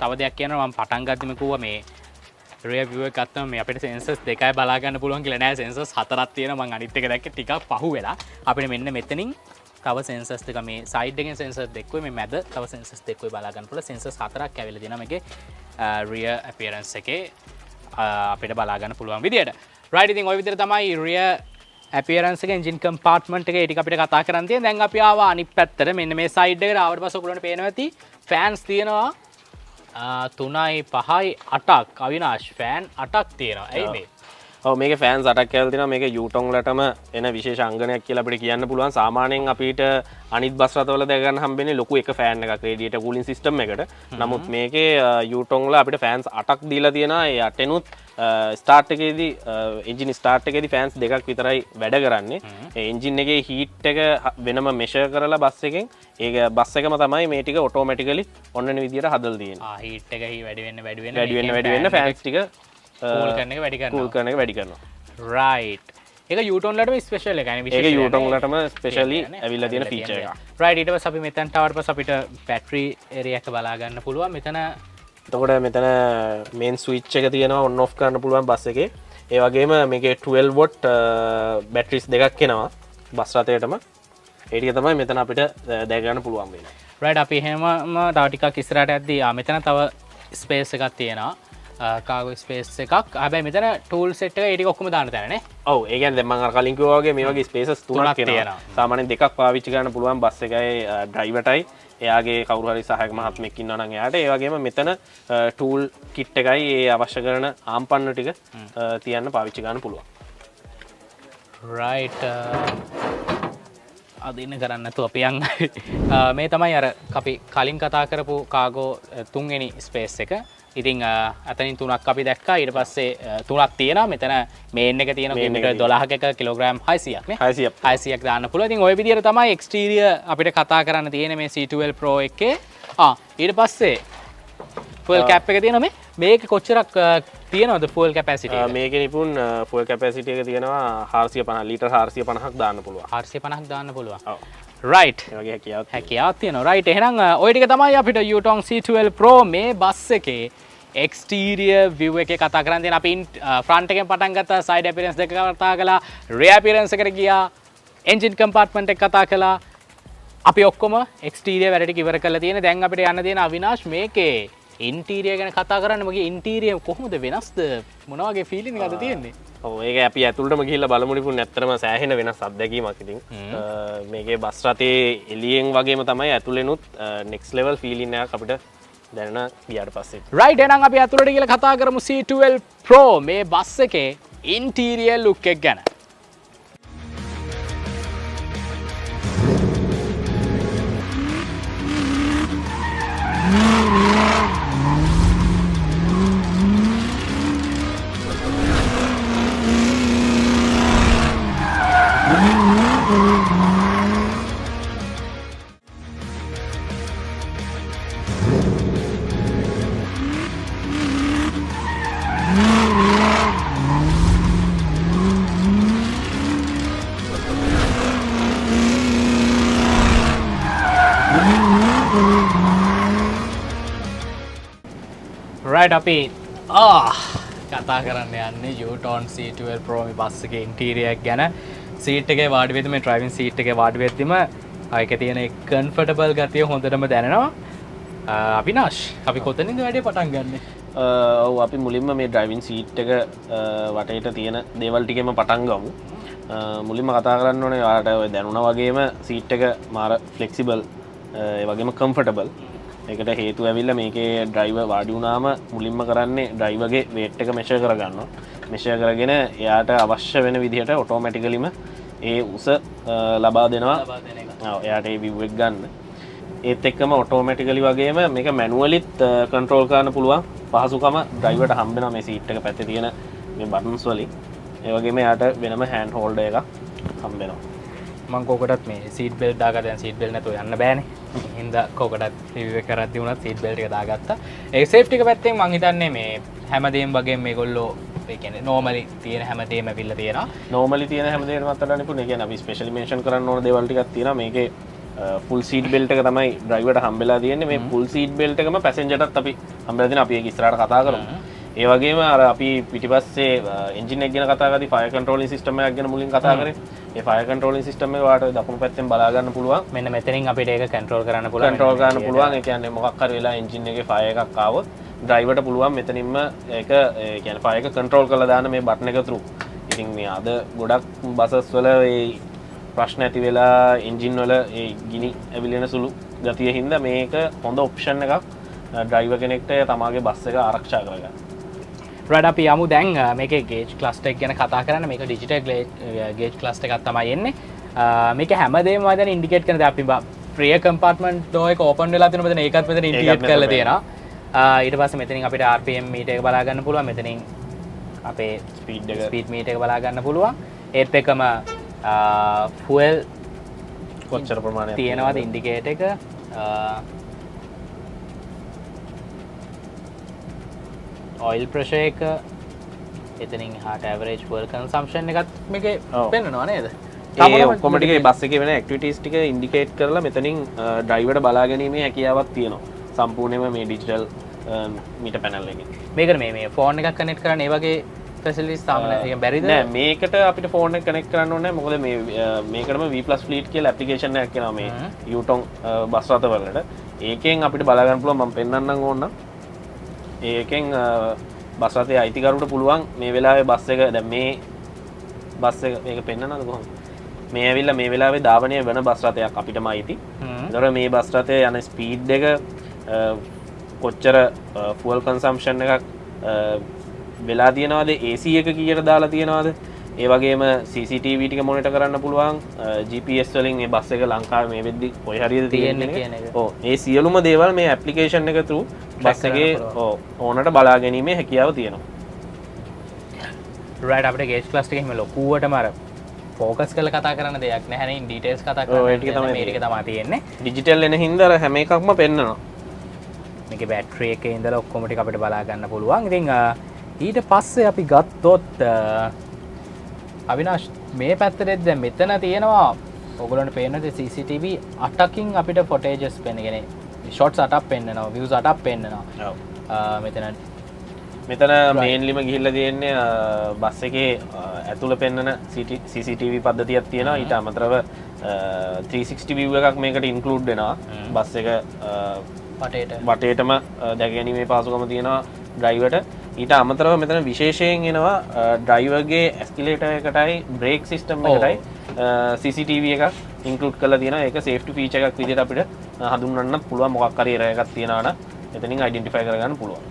තව දෙයක් කියනවා. මම පටන් ගත්තම කිව්වා මේ රියර් view එක ගත්තම මේ අපිට සෙන්සර්ස් දෙකයි බලා ගන්න පුළුවන් කියලා නෑ. සෙන්සර්ස් හතරක් තියෙනවා. මම අනිත් එක දැක්කේ ටිකක් පහු වෙලා. අපිට මෙන්න මෙතනින් තව සෙන්සර්ස් දෙක මේ සයිඩ් එකෙන් සෙන්සර් දෙකකුයි මේ මැද තව සෙන්සර්ස් දෙකකුයි බලා ගන්න පුළුවන්. සෙන්සර්ස් හතරක් ඇවිල්ලා තියෙනවා මේකේ රියර් අපියරන්ස් එකේ අපිට බලා ගන්න පුළුවන් විදියට. රයිට්. ඉතින් ওই විදියට තමයි රියර් අපියරන්ස් එකේ එන්ජින් කම්පාර්ට්මන්ට් එකේ ටික අපිට කතා කරන්න තියෙන. දැන් අපි ආවා අනිත් පැත්තට. මෙන්න මේ සයිඩ් එකට ආවට පස්සේ ඔයගොල්ලන්ට පේනවා ඇති ෆෑන්ස් තියෙනවා 3යි 5යි 8ක්. අවිනාශ් ෆෑන් 8ක් තියෙනවා. ඇයි මේ? ඔව් මේක ෆෑන්ස් 8ක් කියලා තියෙනවා. මේක යූටොන් වලටම එන විශේෂ අංගනයක් කියලා අපිට කියන්න පුළුවන්. සාමාන්‍යයෙන් අපිට අනිත් බස් රථවල දැක ගන්න හම්බෙන්නේ ලොකු එක ෆෑන් එකක් රේඩියේටර් කූලින් සිස්ටම් එකට. නමුත් මේකේ යූටොන් වල අපිට ෆෑන්ස් 8ක් දීලා තියෙනවා. ඒ 8ෙනුත් ස්ටාර්ට් එකේදී එන්ජින් ස්ටාර්ට් එකේදී ෆෑන්ස් දෙකක් විතරයි වැඩ කරන්නේ. ඒ එන්ජින් එකේ හීට් එක වෙනම මෙෂර් කරලා බස් එකෙන් ඒක බස් එකම තමයි මේ ටික ඔටෝමැටිකලි ඔන්නන විදියට හදලා තියෙන්නේ. හීට් එක වැඩි වෙන්න ෆෑන්ස් ටික කූල් කරන එක වැඩි කරනවා. රයිට්. ඒක යූටොන් වලටම ස්පෙෂල් එකයි නේ. ඒක යූටොන් වලටම ස්පෙෂලි ඇවිල්ලා තියෙන ෆීචර් එකක්. රයිට්. ඊට පස්සේ අපි මෙතනට ආවට පස්සේ අපිට බැටරි ඒරියා එක බලා ගන්න පුළුවන්. මෙතන එතකොට මෙතන මේන් ස්විච් එක තියෙනවා ඔන් ඔෆ් කරන්න පුළුවන් බස් එකේ. ඒ වගේම මේකේ 12 වොට් බැටරිස් දෙකක් එනවා බස් රථයටම. ඒ ටික තමයි මෙතන අපිට දැක ගන්න පුළුවන් වෙන්නේ. රයිට්. අපි එහෙමම තව ටිකක් ඉස්සරහට යද්දී මෙතන තව ස්පේස් එකක් තියෙනවා. කාගෝ ස්පේස් එකක්. හැබැයි මෙතන ටූල් සෙට් එක ඒ ටික ඔක්කොම දාන්න තැන නේ. ඔව් ඒ කියන්නේ දැන් මම අර කලින් කිව්වා වගේ මේ වගේ ස්පේසස් තුනක් තියෙනවා. සාමාන්‍යයෙන් දෙකක් පාවිච්චි කරන්න පුළුවන් බස් එකයි ඩ්‍රයිවර්ටයි. එයාගේ කවුරු හරි සහායක මහත්මයෙක් ඉන්නවා නම් එයාට ඒ වගේම මෙතන ටූල් කිට් එකයි ඒ අවශ්‍ය කරන ආම්පන්න ටික තියන්න පාවිච්චි ගන්න පුළුවන්. රයිට් අදින්න කරන්න නැතුව අපි යන්න. මේ තමයි අර අපි කලින් කතා කරපු කාගෝ තුන්වෙනි ස්පේස් එක. ඉතින් අතනින් තුනක් අපි දැක්කා. ඊට පස්සේ තුනක් තියෙනවා. මෙතන මේන් එක තියෙනවා කිලෝමීටර් 12ක එක කිලෝග්‍රෑම් 600ක් නේ. 600ක් දාන්න පුළුවන්. ඉතින් ওই විදිහට තමයි එක්ස්ටීරියර් අපිට කතා කරන්න තියෙන්නේ මේ C12 Pro එකේ. ඊට පස්සේ ෆුවල් කැප් එක තියෙනවා මේක කොච්චරක් තියෙනවද ෆුවල් කැපැසිටි එක? මේකේ නිපුන් ෆුවල් කැපැසිටි එක තියෙනවා 450 ලීටර් 450ක් දාන්න පුළුවන්. 450ක් දාන්න පුළුවන්. ඔව්. රයිට්. ඒ වගේ හැකියාවක් තියෙනවා. රයිට්. එහෙනම් ওই ටික තමයි අපිට Yutong C12 Pro මේ බස් එකේ exterior view එකේ කතා කරන්න තියෙන. අපි front එකෙන් පටන් ගත්තා, side appearance දෙක කතා කළා, rear appearance එකට ගියා, engine compartment එක කතා කළා. අපි ඔක්කොම exterior වැඩ ටික ඉවර කරලා තියෙන. දැන් අපිට යන්න තියෙන අවිනාශ් මේකේ ඉන්ටීරියර් ගැන කතා කරන්න. මගේ ඉන්ටීරියර් කොහොමද වෙනස්ද? මොන වගේ ෆීලිං එකක්ද තියෙන්නේ? ඔව් ඒක අපි ඇතුළටම ගිහිල්ලා බලමු නිපුන්. ඇත්තටම සෑහෙන වෙනස් අත්දැකීමක් ඉතින්. මේකේ බස් රථයේ එළියෙන් වගේම තමයි ඇතුළෙනුත් next level feeling එකක් අපිට දැනෙන ගියාට පස්සේ. රයිට්. එහෙනම් අපි ඇතුළට ගිහලා කතා කරමු C12 Pro මේ බස් එකේ ඉන්ටීරියර් ලුක් එක ගැන. රයිට්. අපි කතා කරන්න යන්නේ Yutong C12 Pro මේ බස් එකේ ඉන්ටීරියර් ගැන. සීට් එකේ වාඩි වෙද්දි මේ ඩ්‍රයිවිං සීට් එකේ වාඩි වෙද්දිම ඒකේ තියෙන කම්ෆර්ටබල් ගතිය හොඳටම දැනෙනවා. අවිනාශ් අපි කොතනින්ද වැඩේ පටන් ගන්නෙ? ඔව් අපි මුලින්ම මේ ඩ්‍රයිවිං සීට් එක වටේට තියෙන දේවල් ටිකෙම පටන් ගමු. මුලින්ම කතා කරන්න ඕනේ ඔයාලට ඔය දැනුණා වගේම සීට් එක මාර ෆ්ලෙක්සිබල් ඒ වගේම කම්ෆර්ටබල්. ඒකට හේතුව ඇවිල්ලා මේකේ ඩ්‍රයිවර් වාඩි වුණාම මුලින්ම කරන්නේ ඩ්‍රයිවර්ගේ weight එක මෙෂර් කරගන්නවා. මෙෂර් කරගෙන එයාට අවශ්‍ය වෙන විදිහට ඔටෝමැටිකලිම ඒ උස ලබා දෙනවා. ඔව් එයාට ඒ view එක ගන්න. ඒත් එක්කම ඔටෝමැටිකලි වගේම මේක මැනුවලිත් කන්ට්‍රෝල් කරන්න පුළුවන් පහසුකම ඩ්‍රයිවර්ට හම්බ වෙනවා මේ සීට් එක පැත්තේ තියෙන මේ බටන්ස් වලින්. ඒ වගේම එයාට වෙනම හෑන්ඩ් හෝල්ඩර් එකක් හම්බ වෙනවා. මම කෝකටත් මේ සීට් බෙල්ට් දාගත්තා. දැන් සීට් බෙල්ට් නැතුව යන්න බෑනේ. හින්දා කෝකටත් රිවිව් එක කරද්දී වුණත් සීට් බෙල්ට් එක දාගත්තා. ඒ සේෆ්ටි එක පැත්තෙන් මම හිතන්නේ මේ හැමදේම වගේ මේගොල්ලෝ ඒ කියන්නේ normally තියෙන හැමදේම ඇවිල්ලා තියෙනවා. normally තියෙන හැමදේම අතට නිපුණ. ඒ කියන්නේ අපි ස්පෙෂලි මෙන්ෂන් කරන්න ඕන දේවල් ටිකක් තියෙනවා. මේකේ ෆුල් සීට් බෙල්ට් එක තමයි ඩ්‍රයිවර්ට හම්බෙලා තියෙන්නේ. මේ ෆුල් සීට් බෙල්ට් එකම පැසෙන්ජර්ටත් අපි හම්බෙලා තියෙනවා. අපි ඒක ඉස්සරහට කතා කරමු. ඒ වගේම අර අපි පිටිපස්සේ එන්ජින් එක ගැන කතා කරද්දී ෆයර් කන්ට්‍රෝලින් සිස්ටම් එකක් ගැන මුලින් කතා කරේ. ඒ ෆයර් කන්ට්‍රෝලින් සිස්ටම් එක වාට දකුණු පැත්තෙන් බලා ගන්න පුළුවන්. මෙන්න මෙතනින් අපිට ඒක කන්ට්‍රෝල් කරන්න පුළුවන්. කන්ට්‍රෝල් කරන්න පුළුවන්. ඒ කියන්නේ මොකක් හරි වෙලා එන්ජින් එකේ ෆයර් එකක් ආවොත් ඩ්‍රයිවර්ට පුළුවන් මෙතනින්ම ඒක ඒ කියන්නේ ෆයර් එක කන්ට්‍රෝල් කරලා දාන්න මේ බටන් එක through. ඉතින් මේ අද ගොඩක් බසස් වල ඒ ප්‍රශ්න ඇති වෙලා එන්ජින් වල ඒ ගිනි ඇවිලෙන සුළු ගතිය හින්දා මේක හොඳ ඔප්ෂන් එකක් ඩ්‍රයිවර් කෙනෙක්ට තමාගේ බස් එක ආරක්ෂා කරගන්න. රයිට්. අපි යමු දැන් මේකේ ගේජ් ක්ලස්ටර් එක ගැන කතා කරන්න. මේක ඩිජිටල් ගේජ් ක්ලස්ටර් එකක් තමයි එන්නේ. මේක හැමදේම වදන ඉන්ඩිකේට් කරන අපි ප්‍රිය කම්පාර්ට්මන්ට් ඩෝ එක ඕපන් වෙලා තියෙන මෙතන ඒකත් මෙතන ඉන්ඩිකේට් කරලා තියෙනවා. ඊට පස්සේ මෙතනින් අපිට RPM මීටර් එක බලා ගන්න පුළුවන්. මෙතනින් අපේ ස්පීඩ් මීටර් එක බලා ගන්න පුළුවන්. ඒත් එක්කම ෆුවල් කොච්චර ප්‍රමාණයක් තියෙනවද ඉන්ඩිකේටර් එක ඔයිල් ප්‍රෙෂර් එක එතනින් හාට ඇවරේජ් ෆුවල් කන්සම්ප්ෂන් එකත් මේකේ පෙන්නනවා නේද? ඒ ඔක්කොම ටික බස් එකේ වෙන ඇක්ටිවිටීස් ටික ඉන්ඩිකේට් කරලා මෙතනින් ඩ්‍රයිවර්ට බලා ගැනීමේ හැකියාවක් තියෙනවා. සම්පූර්ණයෙන්ම මේ ඩිජිටල් මීටර් පැනල් එකෙන්. මේකට මේ ෆෝන් එකක් කනෙක්ට් කරන්න ඒ වගේ ෆැසිලිටිස් තාම බැරිද? නෑ මේකට අපිට ෆෝන් එක කනෙක්ට් කරන්න ඕනේ. මොකද මේ මේකටම V+ Fleet කියලා ඇප්ලිකේෂන් එකක් එනවා මේ Yutong බස් රථ වලට. ඒකෙන් අපිට බලා ගන්න පුළුවන්. මම පෙන්නන්නම් ඕන. ඒකෙන් බස් රථයේ අයිතිකරුට පුළුවන් මේ වෙලාවේ බස් එක දැන් මේ බස් එක මේක පෙන්නනද කොහොමද? මේ ඇවිල්ලා මේ වෙලාවේ ධාවනය වෙන බස් රථයක් අපිටම අයිති. දර මේ බස් රථය යන ස්පීඩ් එක කොච්චර ෆුවල් කන්සම්ෂන් එකක් වෙලා තියෙනවාද AC එක කීයට දාලා තියෙනවාද ඒ වගේම CCTV ටික මොනිටර් කරන්න පුළුවන් GPS වලින් මේ බස් එක ලංකාවේ මේ වෙද්දි කොයි හරියද තියෙන්නේ කියන එක. ඔව් ඒ සියලුම දේවල් මේ ඇප්ලිකේෂන් එක through බස් එකේ ඕනට බලා ගැනීමේ හැකියාව තියෙනවා. රයිට් අපිට ගේජ් ක්ලාස් එකේ හිම ලොකුවටම අර ෆෝකස් කරලා කතා කරන්න දෙයක් නැහැ නේ ඩීටේල්ස් කතා කරන්න. ඔය ටික තමයි මේ ටික තමයි තියෙන්නේ. ඩිජිටල් එන හින්දා අර හැම එකක්ම පෙන්නනවා. මේකේ බැටරි එකේ ඉඳලා ඔක්කොම ටික අපිට බලා ගන්න පුළුවන්. ඉතින් ඊට පස්සේ අපි ගත්තොත් අවිනාශ් මේ පැත්තට දැන් මෙතන තියෙනවා ඔයගොල්ලන්ට පේනද CCTV 8කින් අපිට ෆොටේජස් පෙන්නගෙන ෂොට්ස් 8ක් පෙන්නනවා views 8ක් පෙන්නනවා. මෙතන මේන්ලිම ගිහිල්ලා තියෙන්නේ බස් එකේ ඇතුළ පෙන්නන CCTV පද්ධතියක් තියෙනවා. ඊට අමතරව 360 view එකක් මේකට ඉන්ක්ලූඩ් වෙනවා. බස් එක වටේටම දැක ගැනීමේ පහසුකම තියෙනවා ඩ්‍රයිවර්ට. ඊට අමතරව මෙතන විශේෂයෙන් එනවා ඩ්‍රයිවර්ගේ ඇස්කිලේටර් එකටයි බ්‍රේක් සිස්ටම් එකටයි CCTV එකක් ඉන්ක්ලූඩ් කරලා තියෙනවා. ඒක සේෆ්ටි ෆීචර් එකක් විදිහට අපිට හඳුන්වන්නත් පුළුවන්. මොකක් හරි එරර් එකක් තියෙනවා නම් එතනින් අයිඩෙන්ටිෆයි කරගන්න පුළුවන්.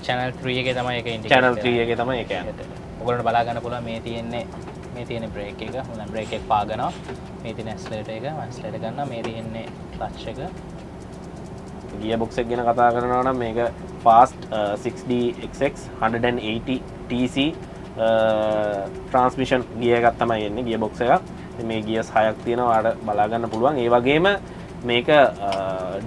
channel 3 එකේ තමයි ඒක ඉන්ඩිකේටර්. channel 3 එකේ තමයි ඒක යන්නේ. ඔයගොල්ලන්ට බලා ගන්න පුළුවන් මේ තියෙන බ්‍රේක් එක. මම බ්‍රේක් එක පාගනවා. මේ තියෙන ඇක්සලරේටර් එක ඇක්සලරේටර් ගන්නවා. මේ තියෙන්නේ ක්ලච් එක. ගියර් බොක්ස් එක ගැන කතා කරනවා නම් මේක fast 6DXX 180 TC transmission gear එකක් තමයි එන්නේ ගියර් බොක්ස් එක. මේ ගියර්ස් 6ක් තියෙනවා. ඔයාලට බලා ගන්න පුළුවන්. ඒ වගේම මේක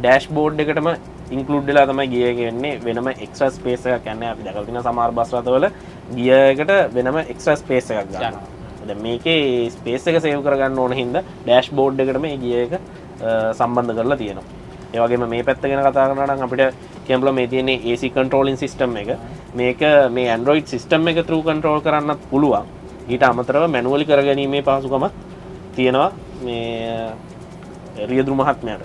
ඩෑෂ්බෝඩ් එකටම ඉන්ක්ලූඩ් වෙලා තමයි ගියර් එක එන්නේ. වෙනම එක්ස්ට්‍රා ස්පේස් එකක් යන්නේ. අපි දැකලා තියෙන සමහර බස් රථවල ගියර් එකට වෙනම එක්ස්ට්‍රා ස්පේස් එකක් ගන්නවා. දැන් මේකේ ස්පේස් එක සේව් කරගන්න ඕන හින්දා ඩෑෂ්බෝඩ් එකටම මේ ගියර් එක සම්බන්ධ කරලා තියෙනවා. ඒ වගේම මේ පැත්ත ගැන කතා කරනවා නම් අපිට කියන්න මේ තියෙන්නේ AC controlling system එක. මේක මේ Android system එක through control කරන්නත් පුළුවන්. ඊට අමතරව manually කරගැනීමේ පහසුකම තියෙනවා මේ රියදුරු මහත්මයාට.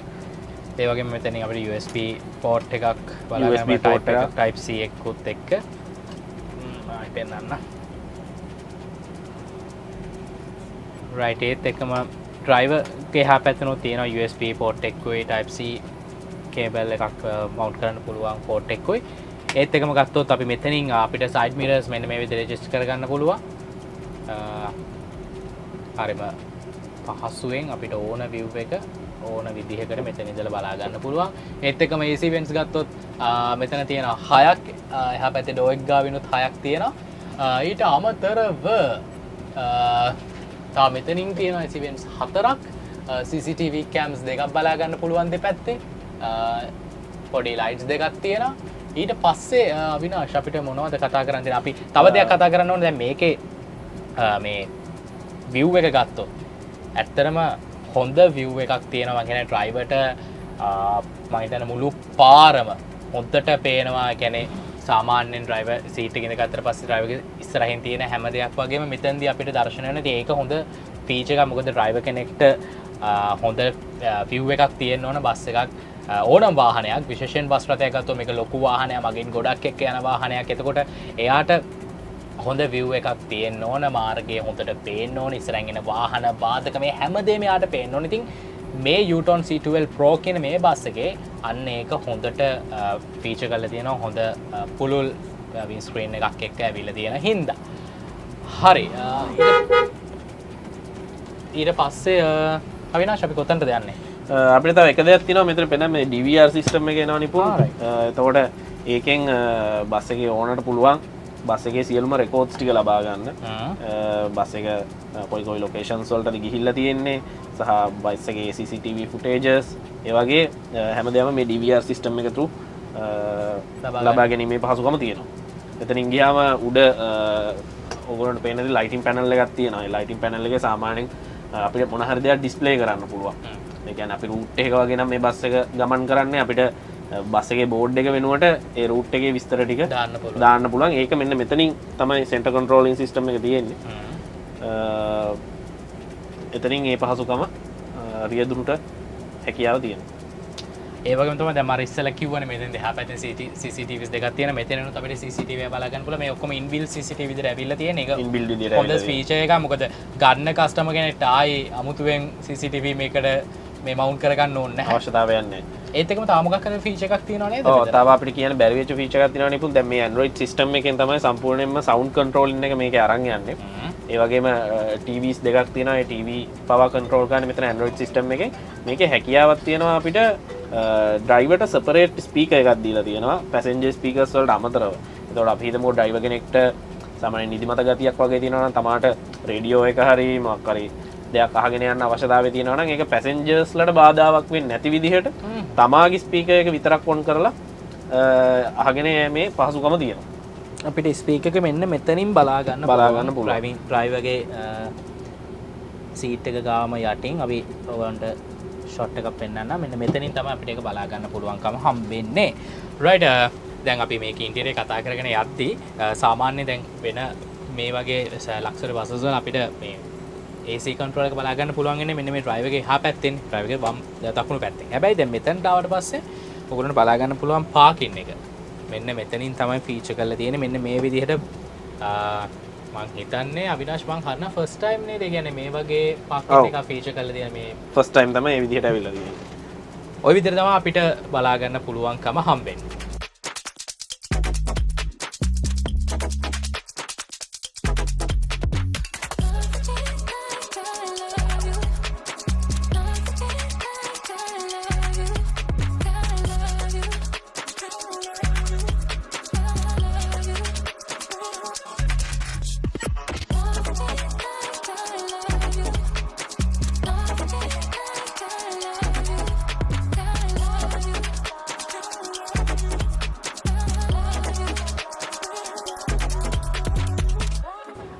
ඒ වගේම මෙතනින් අපිට USB port එකක් බලන්න type C එකකුත් එක්ක ආයි පෙන්නන්න. right ඒත් එක්කම driver ගේ එහා පැත්තනොත් තියෙනවා USB port එකකුයි type C cable එකක් mount කරන්න පුළුවන් port එකකුයි. ඒත් එකම ගත්තොත් අපි මෙතනින් අපිට side mirrors මෙන්න මේ විදිහට adjust කරගන්න පුළුවන්. හරිම පහසුවෙන් අපිට ඕන view එක ඕන විදිහකට මෙතන ඉඳලා බලා ගන්න පුළුවන්. ඒත් එක්කම AC vents ගත්තොත් මෙතන තියෙනවා 6ක් එහා පැත්තේ door එක ගාවිනුත් 6ක් තියෙනවා. ඊට අමතරව තා මෙතනින් තියෙනවා AC vents 4ක් CCTV cams දෙකක් බලා ගන්න පුළුවන් දෙපැත්තේ. පොඩි lights දෙකක් තියෙනවා. ඊට පස්සේ අවිනාශ අපිට මොනවද කතා කරන්න තියෙන්නේ? අපි තව දෙයක් කතා කරන්න ඕනේ. දැන් මේකේ මේ view එක ගත්තොත් ඇත්තටම හොඳ view එකක් තියෙනවා. මම කියන්නේ driverට මම හිතන්නේ මුළු පාරම හොඳට පේනවා. කියන්නේ සාමාන්‍යයෙන් driver seat එකේ ඉඳගත්තට පස්සේ driver ඉස්සරහින් තියෙන හැම දෙයක් වගේම මෙතනදී අපිට දර්ශනය වෙනවා. ඒක හොඳ feature එකක්. මොකද driver කෙනෙක්ට හොඳ view එකක් තියෙන්න ඕන බස් එකක් ඕනම වාහනයක්. විශේෂයෙන් බස් රථයක් ගත්තොත් මේක ලොකු වාහනයක්. මගින් ගොඩක් එක්ක යන වාහනයක්. එතකොට එයාට හොඳ view එකක් තියෙන්න ඕන. මාර්ගය හොඳට පේන්න ඕන. ඉස්සරහින් එන වාහන බාධක මේ හැමදේම යාට පේන්න ඕන. ඉතින් මේ U-Turn C12 Pro කියන මේ බස් එකේ අන්න ඒක හොඳට ෆීචර් කරලා තියෙනවා. හොඳ පුළුල් වින් ස්ක්‍රීන් එකක් එක්ක ඇවිල්ලා තියෙන හින්දා. හරි. ඊට පස්සේ අවිනාශ අපි කොතනටද යන්නේ? අපිට තව එක දෙයක් තියෙනවා. මෙතන පෙන්න මේ DVR සිස්ටම් එක එනවා නිපුන්. එතකොට ඒකෙන් බස් එකේ ඕනට පුළුවන් බස් එකේ සියලුම රෙකෝඩ්ස් ටික ලබා ගන්න. බස් එක කොයි කොයි ලොකේෂන්ස් වලටද ගිහිල්ලා තියෙන්නේ සහ බස් එකේ CCTV footages ඒ වගේ හැමදේම මේ DVR සිස්ටම් එක through ලබා ගැනීමේ පහසුකම තියෙනවා. එතනින් ගියාම උඩ ඔයගොල්ලන්ට පේන දේ ලයිටින් පැනල් එකක් තියෙනවා. ඒ ලයිටින් පැනල් එකේ සාමාන්‍යයෙන් අපිට මොන හරි දෙයක් ඩිස්ප්ලේ කරන්න පුළුවන්. ඒ කියන්නේ අපි රූට් එක වගේ නම් මේ බස් එක ගමන් කරන්නේ අපිට බස් එකේ බෝඩ් එක වෙනුවට ඒ රූට් එකේ විස්තර ටික දාන්න පුළුවන්. ඒක මෙන්න මෙතනින් තමයි සෙන්ටර් කන්ට්‍රෝලින් සිස්ටම් එක තියෙන්නේ. එතනින් ඒ පහසුකම රියදුරුට හැකියාව තියෙනවා. ඒ වගේම තමයි දැන් මම ඉස්සෙල්ලා කිව්වනේ මෙතෙන් දෙහා පැත්තේ CCTVs දෙකක් තියෙනවා. මෙතනනොත් අපිට CCTV එක බලා ගන්න පුළුවන්. මේ ඔක්කොම inbuilt CCTV විදිහට ඇවිල්ලා තියෙන එක. inbuilt විදිහට හොඳ feature එකක්. මොකද ගන්න කස්ටමර් කෙනෙක්ට ආයේ අමුතුවෙන් CCTV මේකට මේ මවුන්ට් කරගන්න ඕනේ නැහැ. අවශ්‍යතාවයක් නැහැ. ඒත් එකම තව මොකක් හරි ෆීචර් එකක් තියෙනව නේද? ඔව් තව අපිට කියන්න බැරි වෙච්ච ෆීචර් එකක් තියෙනවා නිපුන්. දැන් මේ Android system එකෙන් තමයි සම්පූර්ණයෙන්ම sound controlling එක මේකේ අරන් යන්නේ. ඒ වගේම TVs දෙකක් තියෙනවා. ඒ TV power control කරන්නේ මෙතන Android system එකෙන්. මේකේ හැකියාවක් තියෙනවා අපිට driverට separate speaker එකක් දීලා තියෙනවා. passenger speakers වලට අමතරව. එතකොට අපි හිතමු driver කෙනෙක්ට සාමාන්‍ය නිදිමත ගතියක් වගේ තියෙනවා නම් තමාට රේඩියෝ එක හරි මොකක් හරි දෙයක් අහගෙන යන්න අවශ්‍යතාවය තියෙනවා නම් ඒක පැසෙන්ජර්ස් ලට බාධාවක් වෙන්නේ නැති විදිහට තමාගේ ස්පීකර් එක විතරක් ඔන් කරලා අහගෙන මේ පහසුකම තියෙනවා. අපිට ස්පීකර් එක මෙන්න මෙතනින් බලා ගන්න පුළුවන්. ඩ්‍රයිවර්ගේ සීට් එක ගාම යටින් අපි ඔයගොල්ලන්ට ෂොට් එකක් පෙන්නන්න. මෙන්න මෙතනින් තමයි අපිට ඒක බලා ගන්න පුළුවන්කම හම්බෙන්නේ. රයිට් දැන් අපි මේක ඉන්ටීරියර් කතා කරගෙන යද්දී සාමාන්‍ය දැන් වෙන මේ වගේ ලක්ෂරි බසස් වල අපිට මේ AC control එක බලා ගන්න පුළුවන් ඉන්නේ මෙන්න මේ driver එකේ එහා පැත්තෙන් driver එකේ වම් දකුණු පැත්තෙන්. හැබැයි දැන් මෙතනට ආවට පස්සේ ඔයගොල්ලන්ට බලා ගන්න පුළුවන් parking එක. මෙන්න මෙතනින් තමයි feature කරලා තියෙන්නේ. මෙන්න මේ විදිහට මම හිතන්නේ අවිනාශ් මං හරින first time නේද? ඒ කියන්නේ මේ වගේ parking එක feature කරලා තියෙන මේ first time තමයි මේ විදිහට අවිල්ලා තියෙන්නේ. ওই විදිහට තමයි අපිට බලා ගන්න පුළුවන්කම හම්බෙන්නේ.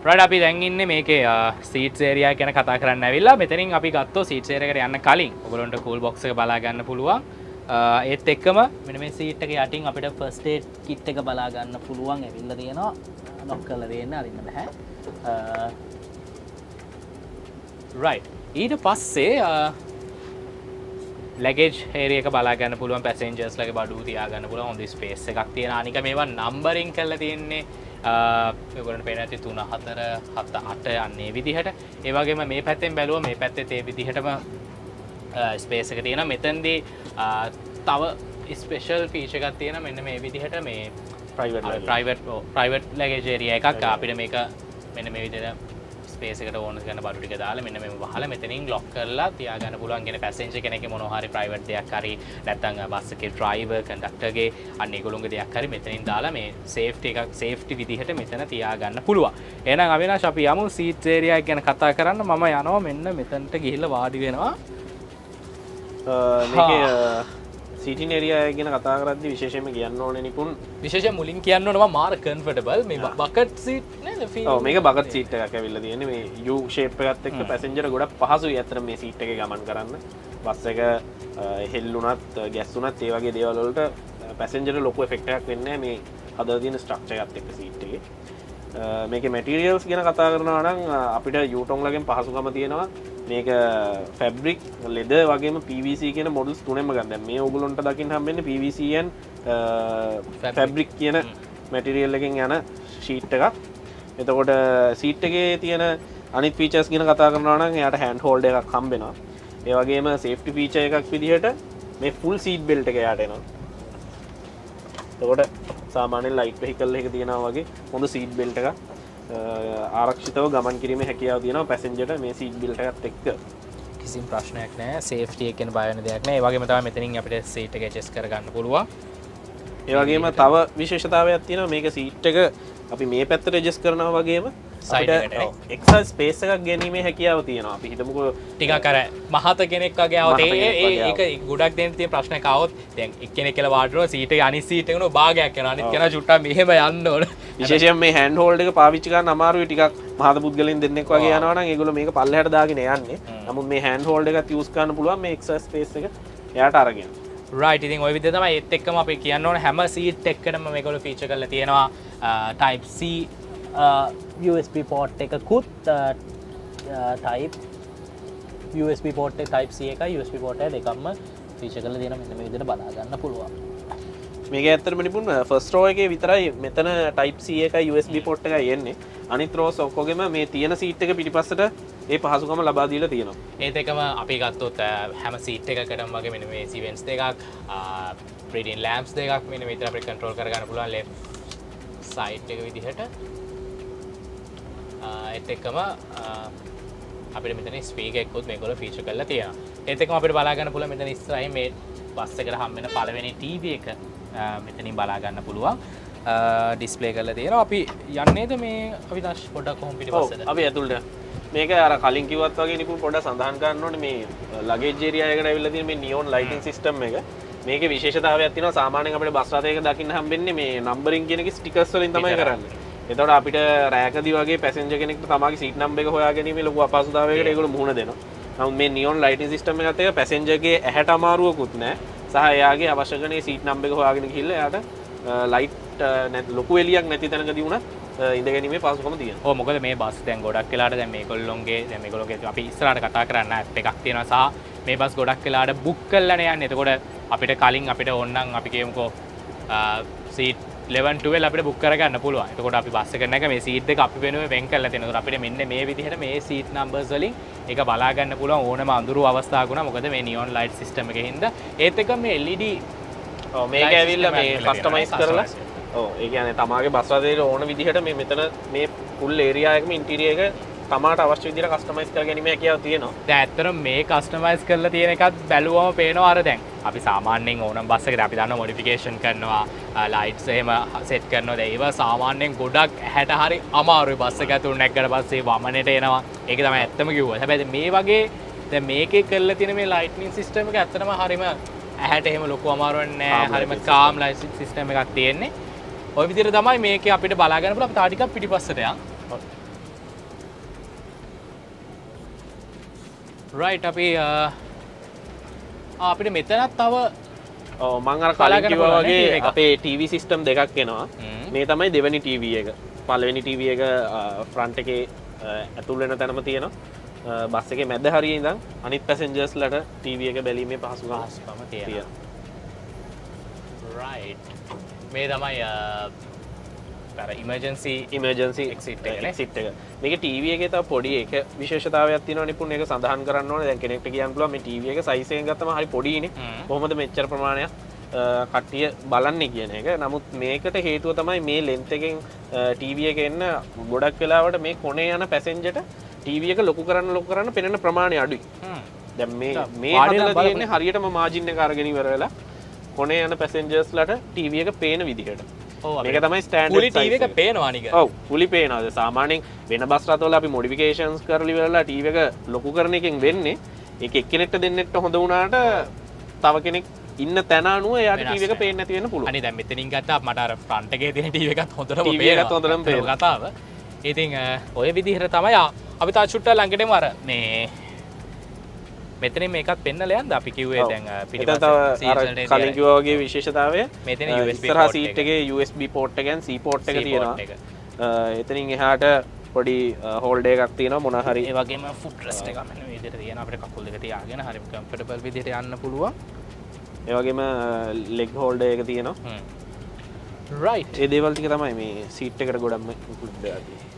රයිට් අපි දැන් ඉන්නේ මේකේ සීට්ස් ඒරියා ගැන කතා කරන්න ඇවිල්ලා. මෙතනින් අපි ගත්තෝ සීට්ස් ඒරියා එකට යන්න කලින් ඔයගොල්ලන්ට කූල් බොක්ස් එක බලා ගන්න පුළුවන්. ඒත් එක්කම මෙන්න මේ සීට් එක යටින් අපිට ෆස්ට් ඒඩ් කිට් එක බලා ගන්න පුළුවන් ඇවිල්ලා තියෙනවා. ලොක් කරලා දෙන්න අරින්න බෑ. රයිට් ඊට පස්සේ ලැගේජ් ඒරියා එක බලා ගන්න පුළුවන්. පැසෙන්ජර්ස් ලගේ බඩු තියා ගන්න පුළුවන්. හොඳ ස්පේස් එකක් තියෙන. අනික මේවා නම්බරින් කරලා තියෙන්නේ ඔයගොල්ලන්ට පේන ඇති 3 4 7 8 යන්නේ විදිහට. ඒ වගේම මේ පැත්තෙන් බැලුවා මේ පැත්තේ ඒ විදිහටම ස්පේස් එක තියෙනවා. මෙතනදී තව ස්පෙෂල් ෆීචර් එකක් තියෙනවා. මෙන්න මේ විදිහට මේ ප්‍රයිවට් ලැගේජ් ඒරියා එකක් අපිට මේක මෙන්න මේ විදිහට ස්පේස් එකට ඕන කරන බඩු ටික දාලා මෙන්න මේව වහලා මෙතනින් ලොක් කරලා තියා ගන්න පුළුවන්. කියන පැසෙන්ජර් කෙනෙක්ගේ මොනවා හරි ප්‍රයිවට් දෙයක් හරි නැත්නම් බස් එකේ ඩ්‍රයිවර් කන්ඩක්ටර්ගේ අන්න ඒගොල්ලෝගේ දෙයක් හරි මෙතනින් දාලා මේ සේෆ්ටි විදිහට මෙතන තියා ගන්න පුළුවන්. එහෙනම් අවිනාශ් අපි යමු සීට් ඒරියා එක ගැන කතා කරන්න. මම යනවා මෙන්න මෙතනට ගිහිල්ලා වාඩි වෙනවා. මේකේ සීටින් ඒරියා ගැන කතා කරද්දී විශේෂයෙන්ම කියන්න ඕනේ නිකුන් විශේෂයෙන් මුලින් කියන්න ඕනවා මාර කම්ෆර්ටබල් මේ බකට් සීට් නේද ෆීල්. ඔව් මේක බකට් සීට් එකක් ඇවිල්ලා තියෙන්නේ. මේ U shape එකත් එක්ක පැසෙන්ජර් ගොඩක් පහසුයි අතර මේ සීට් එකේ ගමන් කරන්න. බස් එක හෙල්ලුණත් ගැස්සුණත් ඒ වගේ දේවල් වලට පැසෙන්ජර් ලොකු එෆෙක්ට් එකක් වෙන්නේ නැහැ මේ හදලා තියෙන ස්ට්‍රක්චර් එකත් එක්ක සීට් එකේ. මේකේ මැටීරියල්ස් ගැන කතා කරනවා නම් අපිට යූටොන් ලගෙන් පහසුකම තියෙනවා. මේක ෆැබ්‍රික් ලෙදර් වගේම PVC කියන මොඩල්ස් තුනෙන්ම ගන්න. දැන් මේ ඕගොල්ලන්ට දකින්න හම්බෙන්නේ PVC and ෆැබ්‍රික් කියන මැටීරියල් එකෙන් යන ෂීට් එකක්. එතකොට සීට් එකේ තියෙන අනිත් ෆීචර්ස් ගැන කතා කරනවා නම් එයාට හෑන්ඩ් හෝල්ඩ් එකක් හම්බෙනවා. ඒ වගේම සේෆ්ටි ෆීචර් එකක් විදිහට මේ ෆුල් සීට් බෙල්ට් එක එයාට එනවා. එතකොට සාමාන්‍ය ලයිට් වෙහිකල් එකක තියෙනවා වගේ හොඳ සීට් බෙල්ට් එකක් ආරක්ෂිතව ගමන් කිරීමේ හැකියාව තියෙනවා පැසෙන්ජර්ට මේ සීට් බෙල්ට් එකත් එක්ක. කිසිම ප්‍රශ්නයක් නැහැ. සේෆ්ටි එක ගැන බය වෙන දෙයක් නැහැ. ඒ වගේම තමයි මෙතනින් අපිට සීට් එක ඇඩ්ජස්ට් කරගන්න පුළුවන්. ඒ වගේම තව විශේෂතාවයක් තියෙනවා. මේක සීට් එක අපි මේ පැත්තට ඇඩ්ජස්ට් කරනවා වගේම අපිට එක්ස්ට්‍රා ස්පේස් එකක් ගැනීමේ හැකියාව තියෙනවා. අපි හිතමුකෝ ටිකක් අර මහත කෙනෙක් වගේ આવොත් ඒක ගොඩක් දෙන්න තියෙන ප්‍රශ්නයක් આવොත් දැන් එක්කෙනෙක් කියලා වාඩිව සීට් එකේ අනිත් සීට් එකේ භාගයක් යනවා. අනිත් කෙනා චුට්ටක් මෙහෙම යන්න ඕන. විශේෂයෙන් මේ හෑන්ඩ් හෝල්ඩ් එක පාවිච්චි කරන්න අමාරුයි. ටිකක් මහත පුද්ගලයන් දෙන්නෙක් වගේ යනවා නම් ඒගොල්ලෝ මේක පල්ලෙහාට දාගෙන යන්නේ. නමුත් මේ හෑන්ඩ් හෝල්ඩ් එකත් යූස් කරන්න පුළුවන් මේ එක්ස්ට්‍රා ස්පේස් එක එයාට අරගෙන. රයිට් ඉතින් ওই විදිහට තමයි ඒත් එක්කම අපි කියන්න ඕනේ හැම සීට් එකකටම මේගොල්ලෝ ෆීචර් කරලා තියෙනවා type C USB port එකකුත් type USB port එක type C එකයි USB port එක දෙකම ෆීචර් කරලා තියෙනවා. මෙන්න මේ විදිහට බලා ගන්න පුළුවන්. මේක ඇත්තටම නිපුන් ෆස්ට් රෝ එකේ විතරයි මෙතන type C එකයි USB port එකයි එන්නේ. අනිත් රෝස් ඔක්කොගෙම මේ තියෙන සීට් එක පිටිපස්සට ඒ පහසුකම ලබා දීලා තියෙනවා. ඒත් එකම අපි ගත්තොත් හැම සීට් එකකටම වගේ මෙන්න මේ සීවෙන්ස් දෙකක් ප්‍රීඩින් ලෑම්ප්ස් දෙකක් මෙන්න මෙතන අපිට කන්ට්‍රෝල් කරගන්න පුළුවන් ලෙෆ්ට් සයිඩ් එක විදිහට. ඒත් එක්කම අපිට මෙතන ස්පීකර් එකකුත් මේගොල්ලෝ ෆීචර් කරලා තියෙනවා. ඒත් එක්කම අපිට බලා ගන්න පුළුවන් මෙතන ඉස්සරහින් මේ බස් එකට හම් වෙන පළවෙනි ටීවී එක මෙතනින් බලා ගන්න පුළුවන්. ඩිස්ප්ලේ කරලා තියෙනවා. අපි යන්නේද මේ අවිනාශ් පොඩ්ඩක් කොහොම පිටිපස්සට? අපි ඇතුළට. මේක අර කලින් කිව්වත් වගේ නිපුන් පොඩ්ඩක් සඳහන් කරන්න ඕනේ මේ ලගේජ් ඒරියා එකට ඇවිල්ලා තියෙන මේ නියොන් ලයිටින් සිස්ටම් එක. මේකේ විශේෂතාවයක් තියෙනවා. සාමාන්‍යයෙන් අපිට බස් රථයක දකින්න හම්බෙන්නේ මේ නම්බරින් කියන එක ස්ටිකර්ස් වලින් තමයි කරන්නේ. එතකොට අපිට රෑකදී වගේ පැසෙන්ජර් කෙනෙක්ට තමාගේ සීට් නම්බර් එක හොයාගැනීමේ ලොකු අපහසුතාවයකට ඒගොල්ලෝ මුහුණ දෙනවා. නමුත් මේ නියොන් ලයිටින් සිස්ටම් එකත් එක්ක පැසෙන්ජර්ගේ ඇහැට අමාරුවකුත් නැහැ. සහ එයාගේ අවශ්‍ය කරන සීට් නම්බර් එක හොයාගෙන ගිහිල්ලා එයාට ලයිට් ලොකු එලියක් නැති තැනකදී වුණත් ඉඳගැනීමේ පහසුකම තියෙනවා. ඔව් මොකද මේ බස් දැන් ගොඩක් වෙලාට දැන් මේගොල්ලෝගේ අපි ඉස්සරහට කතා කරන්න ඇප් එකක් තියෙනවා සහ මේ බස් ගොඩක් වෙලාට බුක් කරලානේ යන්නේ. එතකොට අපිට කලින් අපිට ඕනනම් අපි කියමුකෝ සීට් 11 12 අපිට බුක් කරගන්න පුළුවන්. එතකොට අපි බස් එක නැග මේ සීට් දෙක අපි වෙනුවෙන් වෙන් කරලා තියෙනවා. එතකොට අපිට මෙන්න මේ විදිහට මේ සීට් නම්බර්ස් වලින් ඒක බලා ගන්න පුළුවන් ඕනම අඳුරු අවස්ථාවක වුණා. මොකද මේ නියොන් ලයිට් සිස්ටම් එකේ හින්දා ඒත් එක මේ LED මේක ඇවිල්ලා මේ කස්ටමයිස් කරලා ඔව් ඒ කියන්නේ තමාගේ බස් රථයේ ඕන විදිහට මේ මෙතන මේ ෆුල් ඒරියා එකම ඉන්ටීරියර් එක තමාට අවශ්‍ය විදිහට කස්ටමයිස් කරගැනීමේ හැකියාව තියෙනවා. දැන් ඇත්තටම මේ කස්ටමයිස් කරලා තියෙන එකත් බැලුවම පේනවා අර දැන් අපි සාමාන්‍යයෙන් ඕනම් බස් එකකට අපි දන්නවා මොඩිෆිකේෂන් කරනවා ලයිට්ස් එහෙම සෙට් කරනවා. දැන් ඒවා සාමාන්‍යයෙන් ගොඩක් ඇහැට හරි අමාරුයි. බස් එක ඇතුළට නැග්ගට පස්සේ වමනෙට එනවා. ඒක තමයි ඇත්තම කිව්වොත්. හැබැයි මේ වගේ දැන් මේකේ කරලා තියෙන මේ ලයිට්නින් සිස්ටම් එක ඇත්තටම හරිම ඇහැට එහෙම ලොකු අමාරුවක් නැහැ. හරිම කාම් ලයිට් සිස්ටම් එකක් තියෙන්නේ. ඔය විදිහට තමයි මේකේ අපිට බලා ගන්න පුළුවන්. අපි තා ටිකක් පිටිපස්සට යන්. රයිට් අපි අපිට මෙතනත් තව මං අර කලින් කිව්වා වගේ අපේ ටීවී සිස්ටම් දෙකක් එනවා. මේ තමයි දෙවෙනි ටීවී එක. පළවෙනි ටීවී එක ෆ්‍රන්ට් එකේ ඇතුල් වෙන තැනම තියෙනවා. බස් එකේ මැද හරියේ ඉඳන් අනිත් පැසෙන්ජර්ස්ලට ටීවී එක බැලීමේ පහසුකම තියෙනවා. රයිට්. මේ තමයි ඉමර්ජන්සි එක්සිට් එක. මේක ටීවී එකේ තව පොඩි එක විශේෂතාවයක් තියෙනවා නිපුන් ඒක සඳහන් කරන්න ඕනේ. දැන් කෙනෙක්ට කියන්න පුළුවන් මේ ටීවී එක සයිස් එකෙන් ගත්තම හරි පොඩිනේ. කොහොමද මෙච්චර ප්‍රමාණයක් කට්ටිය බලන්නේ කියන එක. නමුත් මේකට හේතුව තමයි මේ ලෙන්ත් එකෙන් ටීවී එක එන්න ගොඩක් වෙලාවට මේ කොනේ යන පැසෙන්ජර්ට ටීවී එක ලොකු කරන්න පෙනෙන ප්‍රමාණය අඩුයි. දැන් මේ හදලා තියෙන්නේ හරියටම මාජින් එක අරගෙන ඉවර වෙලා කොනේ යන පැසෙන්ජර්ස්ලට ටීවී එක පේන විදිහට. මේක තමයි ස්ටෑන්ඩඩ් ටීවී එක පේනවා නික. ඔව් ෆුලි පේනවා. සාමාන්‍යයෙන් වෙන බස් රථවල අපි මොඩිෆිකේෂන්ස් කරලා ඉවරලා ටීවී එක ලොකු කරන එකෙන් වෙන්නේ ඒක එක්කෙනෙක්ට දෙන්නෙක්ට හොඳ වුණාට තව කෙනෙක් ඉන්න තැන අනුව එයාට ටීවී එක පේන්නේ නැති වෙන්න පුළුවන්. අනේ දැන් මෙතනින් ගත්තා මට අර ෆ්‍රන්ට් එකේ තියෙන ටීවී එකත් හොඳටම පේනවා කතාව. ඉතින් ඔය විදිහට තමයි අපි තා චුට්ටක් ළඟටම අර මේ මෙතනින් මේකත් පෙන්නලා යන්න අපි කිව්වේ දැන් පිටිපස්සේ කලින් කිව්වා වගේ විශේෂතාවය මෙතන USB ඉස්සරහා සීට් එකේ USB පෝට් එකෙන් C පෝට් එක තියෙනවා. එතනින් එහාට පොඩි හෝල්ඩර් එකක් තියෙනවා මොන හරි. ඒ වගේම ෆුට් රෙස්ට් එකක් මෙන්න මේ විදිහට තියෙනවා. අපිට කකුල් දෙක තියාගෙන හරිම කම්ෆර්ටබල් විදිහට යන්න පුළුවන්. ඒ වගේම ලෙග් හෝල්ඩර් එක තියෙනවා. රයිට්. ඒ දේවල් ටික තමයි මේ සීට් එකට ගොඩක්ම ඉන්ක්ලූඩ් වෙලා තියෙන්නේ.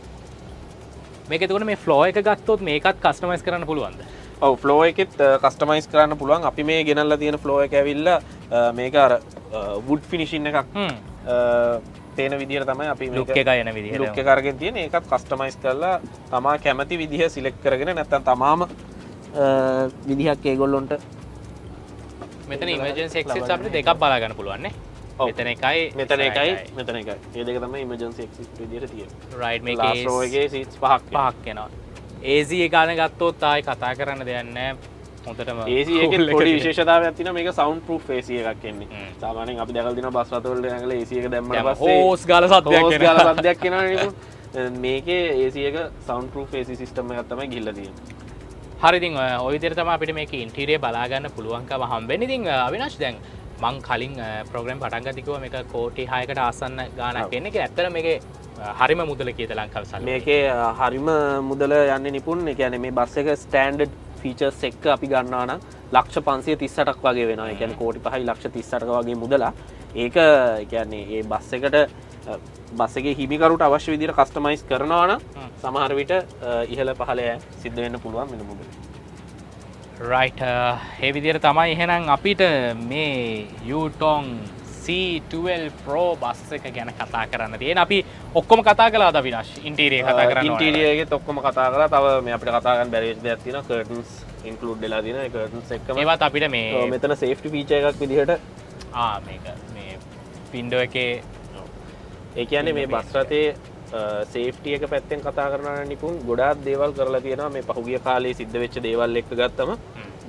මේක එතකොට මේ ෆ්ලෝ එක ගත්තොත් මේකත් කස්ටමයිස් කරන්න පුළුවන්ද? ඔව් ෆ්ලෝ එකෙත් කස්ටමයිස් කරන්න පුළුවන්. අපි මේ ගෙනල්ලා තියෙන ෆ්ලෝ එක ඇවිල්ලා මේක අර වුඩ් ෆිනිෂින් එකක් තේන විදිහට තමයි අපි ලුක් එක එන විදිහට ලුක් එක අරගෙන තියෙන්නේ. ඒකත් කස්ටමයිස් කරලා තමා කැමති විදිහ සිලෙක්ට් කරගෙන නැත්නම් තමාම විදිහක් ඒගොල්ලොන්ට මෙතන ඉමර්ජන්සි එක්සිට්ස් අපිට දෙකක් බලා ගන්න පුළුවන් නේ. මෙතන එකයි මෙතන එකයි. මේ දෙක තමයි ඉමර්ජන්සි එක්සිට් විදිහට තියෙන්නේ. රයිට් මේකේ ලාස්ට් රෝ එකේ සීට්ස් පහක් එනවා. AC එක ගාන ගත්තොත් ආයි කතා කරන්න දෙයක් නැහැ. හොඳටම AC එකේ පොඩි විශේෂතාවයක් තියෙනවා. මේක සවුන්ඩ් ප්‍රූෆ් AC එකක් එන්නේ. සාමාන්‍යයෙන් අපි දැකලා තියෙනවා බස් රථවල ඇඟල AC එක දැම්මම පස්සේ හෝස් ගාලා සද්දයක් එනවා. මේකේ AC එක සවුන්ඩ් ප්‍රූෆ් AC සිස්ටම් එකක් තමයි ගිහිල්ලා තියෙන්නේ. හරි ඉතින් ඔය විදිහට තමයි අපිට මේකේ ඉන්ටීරියර් බලා ගන්න පුළුවන්කම හම්බෙන්නේ. ඉතින් අවිනාශ් දැන් මං කලින් ප්‍රෝග්‍රෑම් පටන් ගත්තා කිව්වා මේක කෝටි 6කට ආසන්න ගාණක් එන්නේ. ඒක ඇත්තට මේකේ හරිම මුදල කීයද ලංකාවේ සල්ලි? මේකේ හරිම මුදල යන්නේ නිපුන්. ඒ කියන්නේ මේ බස් එක ස්ටෑන්ඩඩ් ෆීචර්ස් එක්ක අපි ගන්නවා නම් ලක්ෂ 538ක් වගේ වෙනවා. ඒ කියන්නේ කෝටි 5යි ලක්ෂ 38ක වගේ මුදලා. ඒක ඒ කියන්නේ මේ බස් එකට බස් එකේ හිමිකරුට අවශ්‍ය විදිහට කස්ටමයිස් කරනවා නම් සමහර විට ඉහළ පහළ සිද්ධ වෙන්න පුළුවන් වෙන මුදල. රයිට් ඒ විදිහට තමයි එහෙනම් අපිට මේ යූටොන් C12 Pro බස් එක ගැන කතා කරන්න තියෙන. අපි ඔක්කොම කතා කළාද අවිනාශ්? ඉන්ටීරියර් කතා කරන්න ඕනේ. ඉන්ටීරියර් එකෙත් ඔක්කොම කතා කරලා තව මේ අපිට කතා කරන්න බැරි වෙච්ච දෙයක් තියෙනවා. කර්ටන්ස් ඉන්ක්ලූඩ් වෙලා තියෙනවා. ඒ කර්ටන්ස් එක්කම ඒවත් අපිට මේ මෙතන සේෆ්ටි ෆීචර් එකක් විදිහට මේක මේ වින්ඩෝ එකේ ඒ කියන්නේ මේ බස් රථයේ සේෆ්ටි එක පැත්තෙන් කතා කරනවා නම් නිකුන් ගොඩාක් දේවල් කරලා තියෙනවා. මේ පහුගිය කාලේ සිද්ධ වෙච්ච දේවල් එක්ක ගත්තම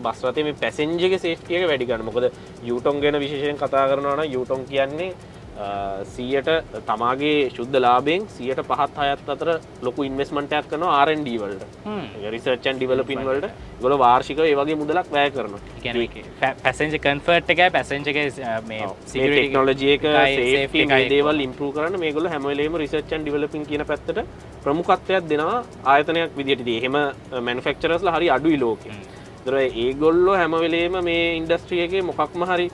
බස් රථයේ මේ පැසෙන්ජර් ගේ සේෆ්ටි එක වැඩි කරනවා. මොකද යූටොන් ගැන විශේෂයෙන් කතා කරනවා නම් යූටොන් කියන්නේ 100ට තමාගේ ශුද්ධ ලාභයෙන් 5%-6% අතර ලොකු ඉන්වෙස්ට්මන්ට් එකක් කරනවා R&D වලට. ඒ රිසර්ච් ඇන්ඩ් ඩෙවලොපින් වලට. ඒගොල්ලෝ වාර්ෂිකව ඒ වගේ මුදලක් වැය කරනවා. ඒ කියන්නේ පැසෙන්ජර් කම්ෆර්ට් එකයි පැසෙන්ජර් ගේ මේ සිකියුරිටි ටෙක්නොලොජි එක සේෆ්ටි මේ දේවල් ඉම්ප්‍රූව් කරන්න මේගොල්ලෝ හැම වෙලේම රිසර්ච් ඇන්ඩ් ඩෙවලොපින් කියන පැත්තට ප්‍රමුඛත්වයක් දෙනවා ආයතනයක් විදිහට. ඉතින් එහෙම මැනුෆැක්චරර්ස්ලා හරි අඩුයි ලෝකේ. ඒතර ඒගොල්ලෝ හැම වෙලේම මේ ඉන්ඩස්ට්‍රි එකේ මොකක්ම හරි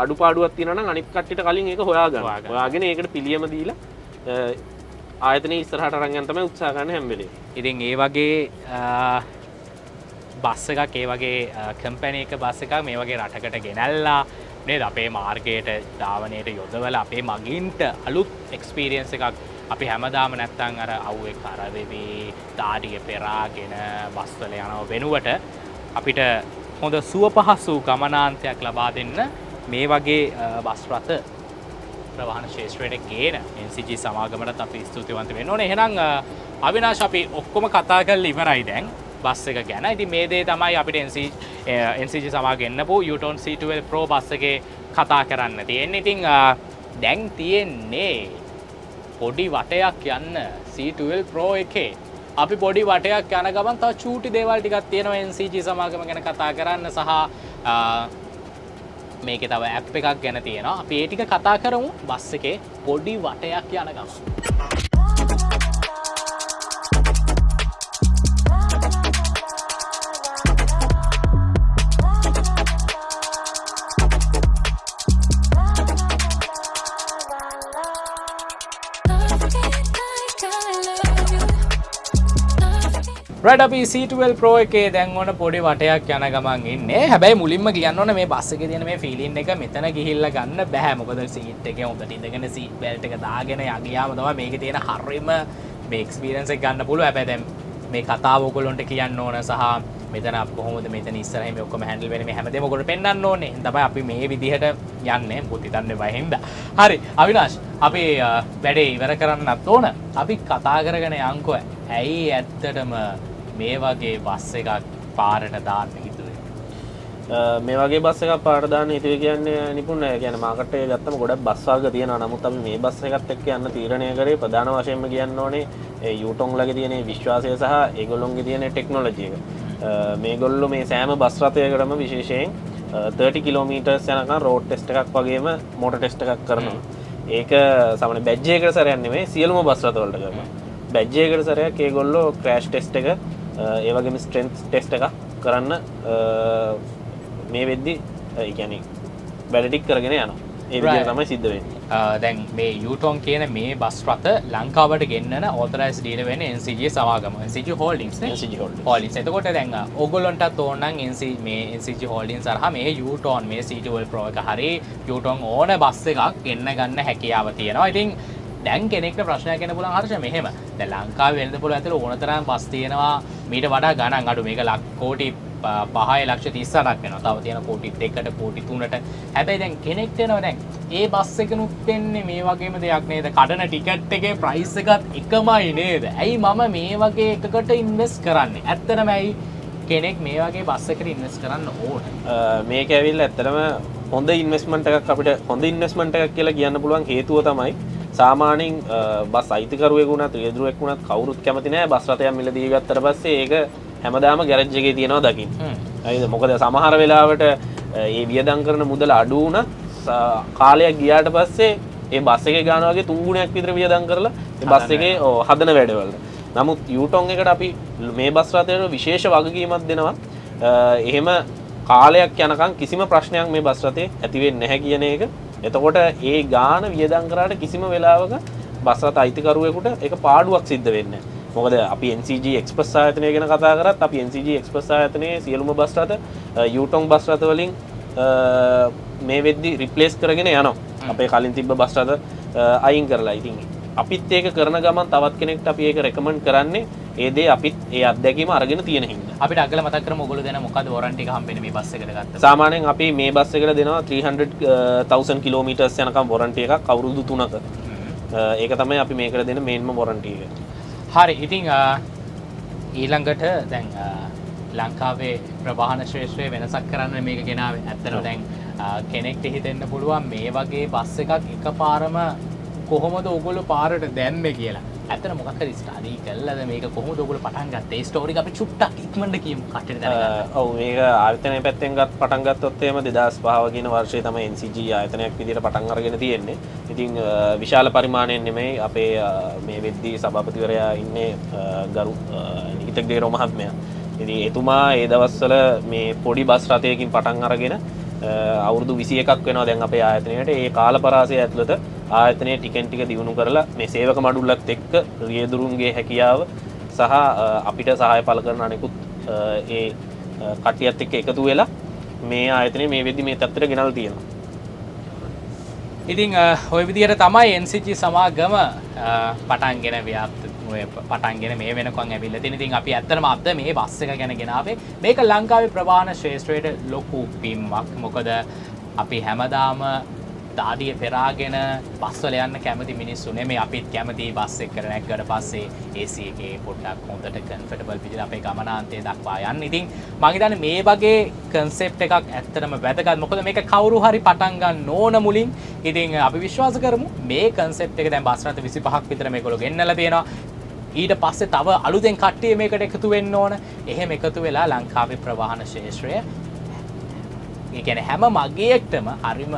අඩුපාඩුවක් තියෙනවා නම් අනිත් කට්ටියට කලින් ඒක හොයාගන්න. හොයාගෙන ඒකට පිළියම දීලා ආයතනයේ ඉස්සරහට අරන් යන්න තමයි උත්සාහ කරන්නේ හැම වෙලේම. ඉතින් ඒ වගේ බස් එකක් ඒ වගේ කම්පැනි එක බස් එකක් මේ වගේ රටකට ගෙනල්ලා නේද අපේ මාර්ගයට ධාවනයට යොදවලා අපේ මගින්ට අලුත් එක්ස්පීරියන්ස් එකක් අපි හැමදාම නැත්තම් අර අවුවේ කරවෙවි දාඩිය පෙරාගෙන බස් වල යනව වෙනුවට අපිට හොඳ සුව පහසු ගමනාන්තයක් ලබා දෙන්න මේ වගේ බස් රථ ප්‍රවාහන ශේෂ්ත්‍රයට ගේන NCG සමාගමටත් අපි ස්තුතිවන්ත වෙන්න ඕනේ. එහෙනම් අවිනාශ් අපි ඔක්කොම කතා කරලා ඉවරයි දැන් බස් එක ගැන. ඉතින් මේ දේ තමයි අපිට NCG සමාගෙන්නපු යූටොන් C12 Pro බස් එකේ කතා කරන්න තියෙන්නේ. ඉතින් දැන් තියෙන්නේ පොඩි වටයක් යන්න C12 Pro එකේ. අපි පොඩි වටයක් යන ගමන් තව චූටි දේවල් ටිකක් තියෙනවා NCG සමාගම ගැන කතා කරන්න සහ මේකේ තව ඇප් එකක් ගැන තියෙනවා. අපි ඒ ටික කතා කරමු බස් එකේ පොඩි වටයක් යන ගමන්. රයිට් අපි C12 Pro එකේ දැන් ඕන පොඩි වටයක් යන ගමන් ඉන්නේ. හැබැයි මුලින්ම කියන්න ඕන මේ බස් එකේ තියෙන මේ ෆීලින් එක මෙතන ගිහිල්ලා ගන්න බෑ. මොකද සීට් එකේ හොඳට ඉඳගෙන සීට් බෙල්ට් එක දාගෙන යගියාම තමයි මේකේ තියෙන හරියම මේ එක්ස්පීරියන්ස් එක ගන්න පුළුවන්. හැබැයි දැන් මේ කතාව ඔයගොල්ලන්ට කියන්න ඕන සහ මෙතන කොහොමද මෙතන ඉස්සරහින් මේ ඔක්කොම හැන්ඩල් වෙන්නේ මේ හැමදේම ඔයගොල්ලෝ පෙන්වන්න ඕනේ. තමයි අපි මේ විදිහට යන්නේ. මොකද හිතන්නේ වහින්ද. හරි අවිනාශ් අපි වැඩේ ඉවර කරන්නත් ඕන. අපි කතා කරගෙන යන්කෝ. ඇයි ඇත්තටම මේ වගේ බස් එකක් පාරට දාන්න හිතුවේ? මේ වගේ බස් එකක් පාරට දාන්න හිතුවේ කියන්නේ නිපුණ කියන්නේ මාකට් එකේ ගත්තම ගොඩක් බස් වර්ග තියෙනවා. නමුත් අපි මේ බස් එකත් එක්ක යන්න තීරණය කරේ ප්‍රධාන වශයෙන්ම කියන්න ඕනේ ඒ යූටොන් ලගේ තියෙන විශ්වාසය සහ ඒගොල්ලොන්ගේ තියෙන ටෙක්නොලොජි එක. මේගොල්ලෝ මේ සෑම බස් රථයකටම විශේෂයෙන් 30 කිලෝමීටර්ස් යනකම් රෝඩ් ටෙස්ට් එකක් වගේම මෝටර් ටෙස්ට් එකක් කරනවා. ඒක සාමාන්‍ය බැජ් එකකට සැරයක් නෙමෙයි සියලුම බස් රථ වලට කරනවා. බැජ් එකකට සැරයක් ඒගොල්ලෝ ක්‍රෑෂ් ටෙස්ට් එක ඒ වගේම ස්ට්‍රෙන්ත් ටෙස්ට් එකක් කරන්න මේ වෙද්දි ඒ කියන්නේ වැඩ ටික කරගෙන යනවා. ඒ විදිහට තමයි සිද්ධ වෙන්නේ. දැන් මේ යූටොන් කියන මේ බස් රථ ලංකාවට ගෙන්නන ඕතරයිස් ඩීලර් වෙන්නේ NCG සමාගම. NCG Holdings නේ. NCG Holdings. එතකොට දැන් ඕගොල්ලන්ටත් ඕන නම් මේ NCG Holdings අරහා මේ යූටොන් මේ C12 Pro එක හරි යූටොන් ඕන බස් එකක් ගෙන්න ගන්න හැකියාව තියෙනවා. ඉතින් දැන් කෙනෙක්ට ප්‍රශ්නයක් එන්න පුළුවන් හර්ෂ මෙහෙම. දැන් ලංකාවේ වෙළඳපොළ ඇතුළේ ඕනතරම් බස් තියෙනවා මීට වඩා ගණන් අඩු. මේක කෝටි 5,38,000ක් වෙනවා. තව තියෙන කෝටි 2කට කෝටි 3ට. හැබැයි දැන් කෙනෙක්ට එනවා දැන් ඒ බස් එකනුත් දෙන්නේ මේ වගේම දෙයක් නේද? කඩන ටිකට් එකේ ප්‍රයිස් එකත් එකමයි නේද? ඇයි මම මේ වගේ එකකට ඉන්වෙස්ට් කරන්නේ? ඇත්තටම ඇයි කෙනෙක් මේ වගේ බස් එකකට ඉන්වෙස්ට් කරන්න ඕන? මේක ඇවිල්ලා ඇත්තටම හොඳ ඉන්වෙස්ට්මන්ට් එකක් අපිට හොඳ ඉන්වෙස්ට්මන්ට් එකක් කියලා කියන්න පුළුවන් හේතුව තමයි සාමාන්‍යයෙන් බස් අයිතිකරුවෙකු වුණත් රියදුරෙක් වුණත් කවුරුත් කැමති නැහැ බස් රථයක් මිලදී ගත්තට පස්සේ ඒක හැමදාම ගෑරේජ් එකේ තියනවා දකින්න. හරිද? මොකද සමහර වෙලාවට මේ වියදම් කරන මුදල අඩු වුණත් කාලයක් ගියාට පස්සේ ඒ බස් එකේ ගාන වගේ 3 ගුණයක් විතර වියදම් කරලා ඒ බස් එකේ හදන වැඩවල. නමුත් යූටොන් එකට අපි මේ බස් රථයට විශේෂ වගකීමක් දෙනවා. එහෙම කාලයක් යනකම් කිසිම ප්‍රශ්නයක් මේ බස් රථේ ඇති වෙන්නේ නැහැ කියන එක එතකොට ඒ ගාන වියදම් කරාට කිසිම වෙලාවක බස් රථ අයිතිකරුවෙකුට ඒක පාඩුවක් සිද්ධ වෙන්නේ නැහැ. මොකද අපි NCG එක්ස්ප්‍රස් ආයතනය ගැන කතා කරත් අපි NCG එක්ස්ප්‍රස් ආයතනයේ සියලුම බස් රථ යූටොන් බස් රථ වලින් මේ වෙද්දි රිප්ලේස් කරගෙන යනවා. අපේ කලින් තිබ්බ බස් රථ අයින් කරලා. ඉතින් අපිත් ඒක කරන ගමන් තවත් කෙනෙක්ට අපි ඒක රෙකමන්ඩ් කරන්නේ ඒ දේ අපිත් ඒ අත්දැකීම අරගෙන තියෙන හින්දා. අපිට අගල මතක් කරමු ඔයගොල්ලෝ දෙන මොකද වොරන්ටි එක හම්බෙන්නේ මේ බස් එකට ගත්තා. සාමාන්‍යයෙන් අපි මේ බස් එකට දෙනවා 300,000 කිලෝමීටර්ස් යනකම් වොරන්ටි එකක් අවුරුදු 3ක. ඒක තමයි අපි මේකට දෙන මේන්ම වොරන්ටි එක. හරි. ඉතින් ඊළඟට දැන් ලංකාවේ ප්‍රවාහන ශ්‍රේෂ්ඨයේ වෙනසක් කරන්න මේක ගෙනාවේ. ඇත්තටම දැන් කෙනෙක්ට හිතෙන්න පුළුවන් මේ වගේ බස් එකක් එකපාරම කොහොමද ඔයගොල්ලෝ පාරට දැම්මේ කියලා. ඇත්තට මොකක් හරි ස්ටඩි කළාද මේක කොහොමද ඔයගොල්ලෝ පටන් ගත්තේ? ඒ ස්ටෝරි එක අපි චුට්ටක් ඉක්මනට කියමු කට්ටියට දැනගන්න. ඔව් මේක ආයතනයේ පැත්තෙන් පටන් ගත්තොත් එහෙම 2005 කියන වර්ෂයේ තමයි NCG ආයතනයක් විදිහට පටන් අරගෙන තියෙන්නේ. ඉතින් විශාල පරිමාණයෙන් නෙමෙයි අපේ මේ වෙද්දී සභාපතිවරයා ඉන්නේ ගරු නිකිත ග්‍රේරෝ මහත්මයා. ඉතින් එතුමා ඒ දවස්වල මේ පොඩි බස් රථයකින් පටන් අරගෙන අවුරුදු 21ක් වෙනවා දැන් අපේ ආයතනයට. ඒ කාල පරාසය ඇතුළත ආයතනයේ ටිකෙන් ටික දියුණු කරලා මේ සේවක මඩුල්ලත් එක්ක රියදුරුන්ගේ හැකියාව සහ අපිට සහාය පළ කරන අනෙකුත් ඒ කට්ටියත් එක්ක එකතු වෙලා මේ ආයතනය මේ වෙද්දි මේ තත්ත්වයට ගෙනල්ලා තියෙනවා. ඉතින් ওই විදිහට තමයි NCG සමාගම පටන්ගෙන ව්‍යාප්ත පටන්ගෙන මේ වෙනකන් ඇවිල්ලා තියෙන. ඉතින් අපි ඇත්තටම අද මේ බස් එක ගැන ගෙනාවේ මේක ලංකාවේ ප්‍රවාහන ශ්‍රේෂ්ඨයට ලොකු පිම්මක්. මොකද අපි හැමදාම දාඩිය පෙරාගෙන බස්වල යන්න කැමති මිනිස්සු නෙමෙයි. අපිත් කැමති බස් එකකට නැග්ගට පස්සේ AC එකේ පොඩ්ඩක් හොඳට කම්ෆර්ටබල් විදිහට අපේ ගමනාන්තය දක්වා යන්න. ඉතින් මම හිතන්නේ මේ වගේ කන්සෙප්ට් එකක් ඇත්තටම වැදගත්. මොකද මේක කවුරු හරි පටන් ගන්න ඕන මුලින්. ඉතින් අපි විශ්වාස කරමු මේ කන්සෙප්ට් එක දැන් බස් රථ 25ක් විතර මේගොල්ලෝ ගෙන්නලා තියෙනවා. ඊට පස්සේ තව අලුතෙන් කට්ටිය මේකට එකතු වෙන්න ඕන. එහෙම එකතු වෙලා ලංකාවේ ප්‍රවාහන ශාස්ත්‍රය ඒ කියන්නේ හැම මගියෙක්ටම හරිම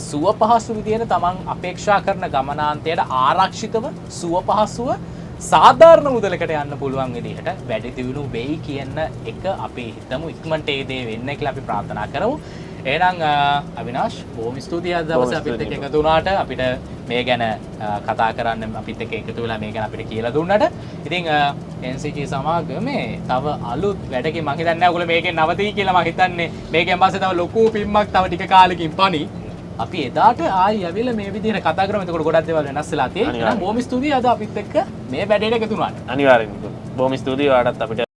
සුව පහසු විදියට තමන් අපේක්ෂා කරන ගමනාන්තයට ආරක්ෂිතව සුව පහසුව සාධාරණ මුදලකට යන්න පුළුවන් විදිහට වැඩි දියුණු වෙයි කියන එක අපි හිතමු. ඉක්මනට ඒ දේ වෙන්න කියලා අපි ප්‍රාර්ථනා කරමු. එහෙනම් අවිනාෂ් බොහොම ස්තුතියි අද දවසේ අපිත් එක්ක එකතු වුණාට අපිට මේ ගැන කතා කරන්න අපිත් එක්ක එකතු වෙලා මේ ගැන අපිට කියලා දුන්නට. ඉතින් NCG සමාගමේ තව අලුත් වැඩකින් මම හිතන්නේ ඔයගොල්ලෝ මේකෙන් නවතී කියලා මම හිතන්නේ. මේකෙන් පස්සේ තව ලොකු පිම්මක් තව ටික කාලෙකින් පණි. අපි එදාට ආයි ඇවිල්ලා මේ විදිහට කතා කරමු. එතකොට ගොඩක් දේවල් වෙනස් වෙලා තියෙනවා. බොහොම ස්තුතියි අද අපිත් එක්ක මේ වැඩේට එකතු වුණාට. අනිවාර්යෙන්ම බොහොම ස්තුතියි ඔයාලටත් අපිට